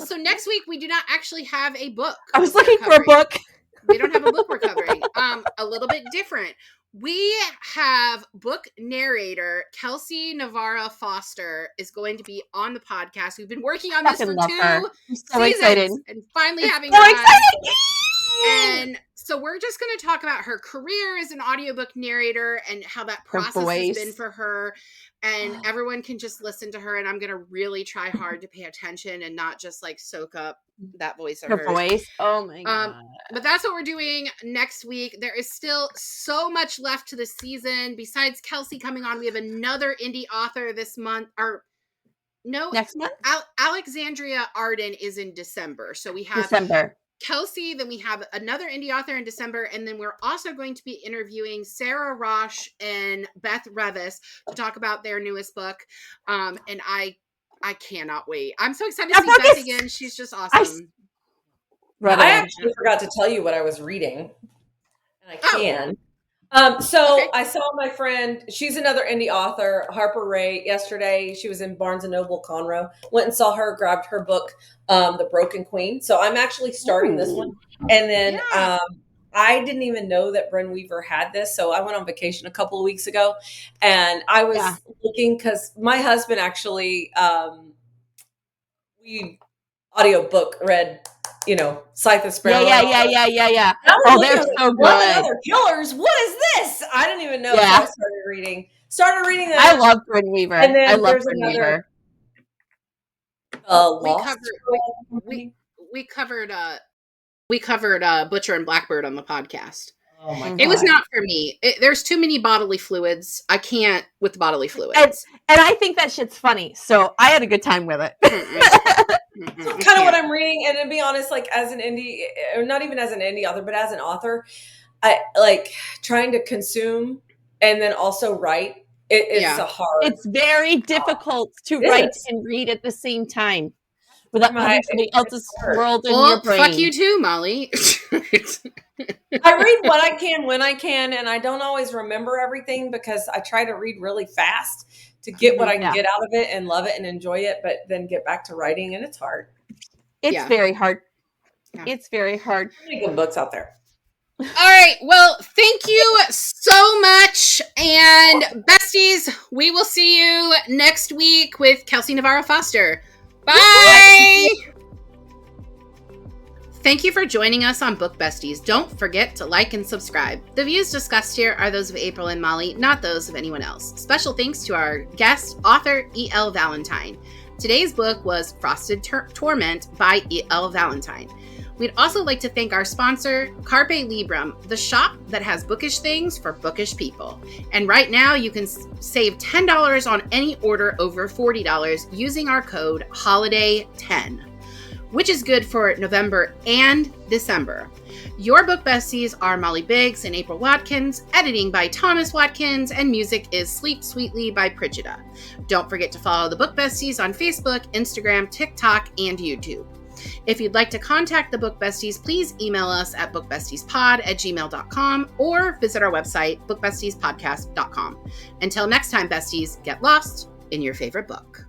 So next week we do not actually have a book. I was looking for a book. We don't have a book we're covering. A little bit different. We have book narrator Kelsey Navarra Foster is going to be on the podcast. We've been working on this for 2 seasons and finally having her on. And so we're just going to talk about her career as an audiobook narrator and how that process has been for her. And everyone can just listen to her. And I'm going to really try hard to pay attention and not just like soak up that voice of her voice. Oh my God. But that's what we're doing next week. There is still so much left to the season. Besides Kelsey coming on, we have another indie author this month. Next month? Alexandria Arden is in December. So we have Kelsey, then we have another indie author in December, and then we're also going to be interviewing Sarah Rosh and Beth Revis to talk about their newest book. And I cannot wait. I'm so excited to see Beth again. She's just awesome. I actually forgot to tell you what I was reading, and I can. I saw my friend, she's another indie author, Harper Ray, yesterday. She was in Barnes & Noble Conroe. Went and saw her, grabbed her book, The Broken Queen. So I'm actually starting this one. And then I didn't even know that Bren Weaver had this. So I went on vacation a couple of weeks ago. And I was looking, because my husband actually, we audiobook read Scythe of Sparrow. Yeah. Oh, they're so good. Other Killers. What is this? I didn't even know. Yeah. So I started reading that. I love Bren Weaver. And then I love Bren Weaver. We covered Butcher and Blackbird on the podcast. Oh my God. It was not for me. There's too many bodily fluids. I can't with the bodily fluids. And I think that shit's funny. So I had a good time with it. So kind of what I'm reading, and to be honest, like as an indie, or not even as an indie author, but as an author, I like trying to consume and then also write. It's very difficult to write and read at the same time without having somebody else's world in your brain. Fuck you too, Molly. I read what I can when I can, and I don't always remember everything because I try to read really fast to get what I can get out of it and love it and enjoy it, but then get back to writing, and it's hard. It's very hard. Yeah. It's very hard. Many good books out there. All right. Well, thank you so much. And besties, we will see you next week with Kelsey Navarro Foster. Bye. Thank you for joining us on Book Besties. Don't forget to like and subscribe. The views discussed here are those of April and Molly, not those of anyone else. Special thanks to our guest, author E.L. Valentine. Today's book was Frosted Torment by E.L. Valentine. We'd also like to thank our sponsor, Carpe Librum, the shop that has bookish things for bookish people. And right now, you can save $10 on any order over $40 using our code HOLIDAY10. Which is good for November and December. Your Book Besties are Molly Biggs and April Watkins, editing by Thomas Watkins, and music is Sleep Sweetly by Prigida. Don't forget to follow the Book Besties on Facebook, Instagram, TikTok, and YouTube. If you'd like to contact the Book Besties, please email us at bookbestiespod@gmail.com or visit our website, bookbestiespodcast.com. Until next time, besties, get lost in your favorite book.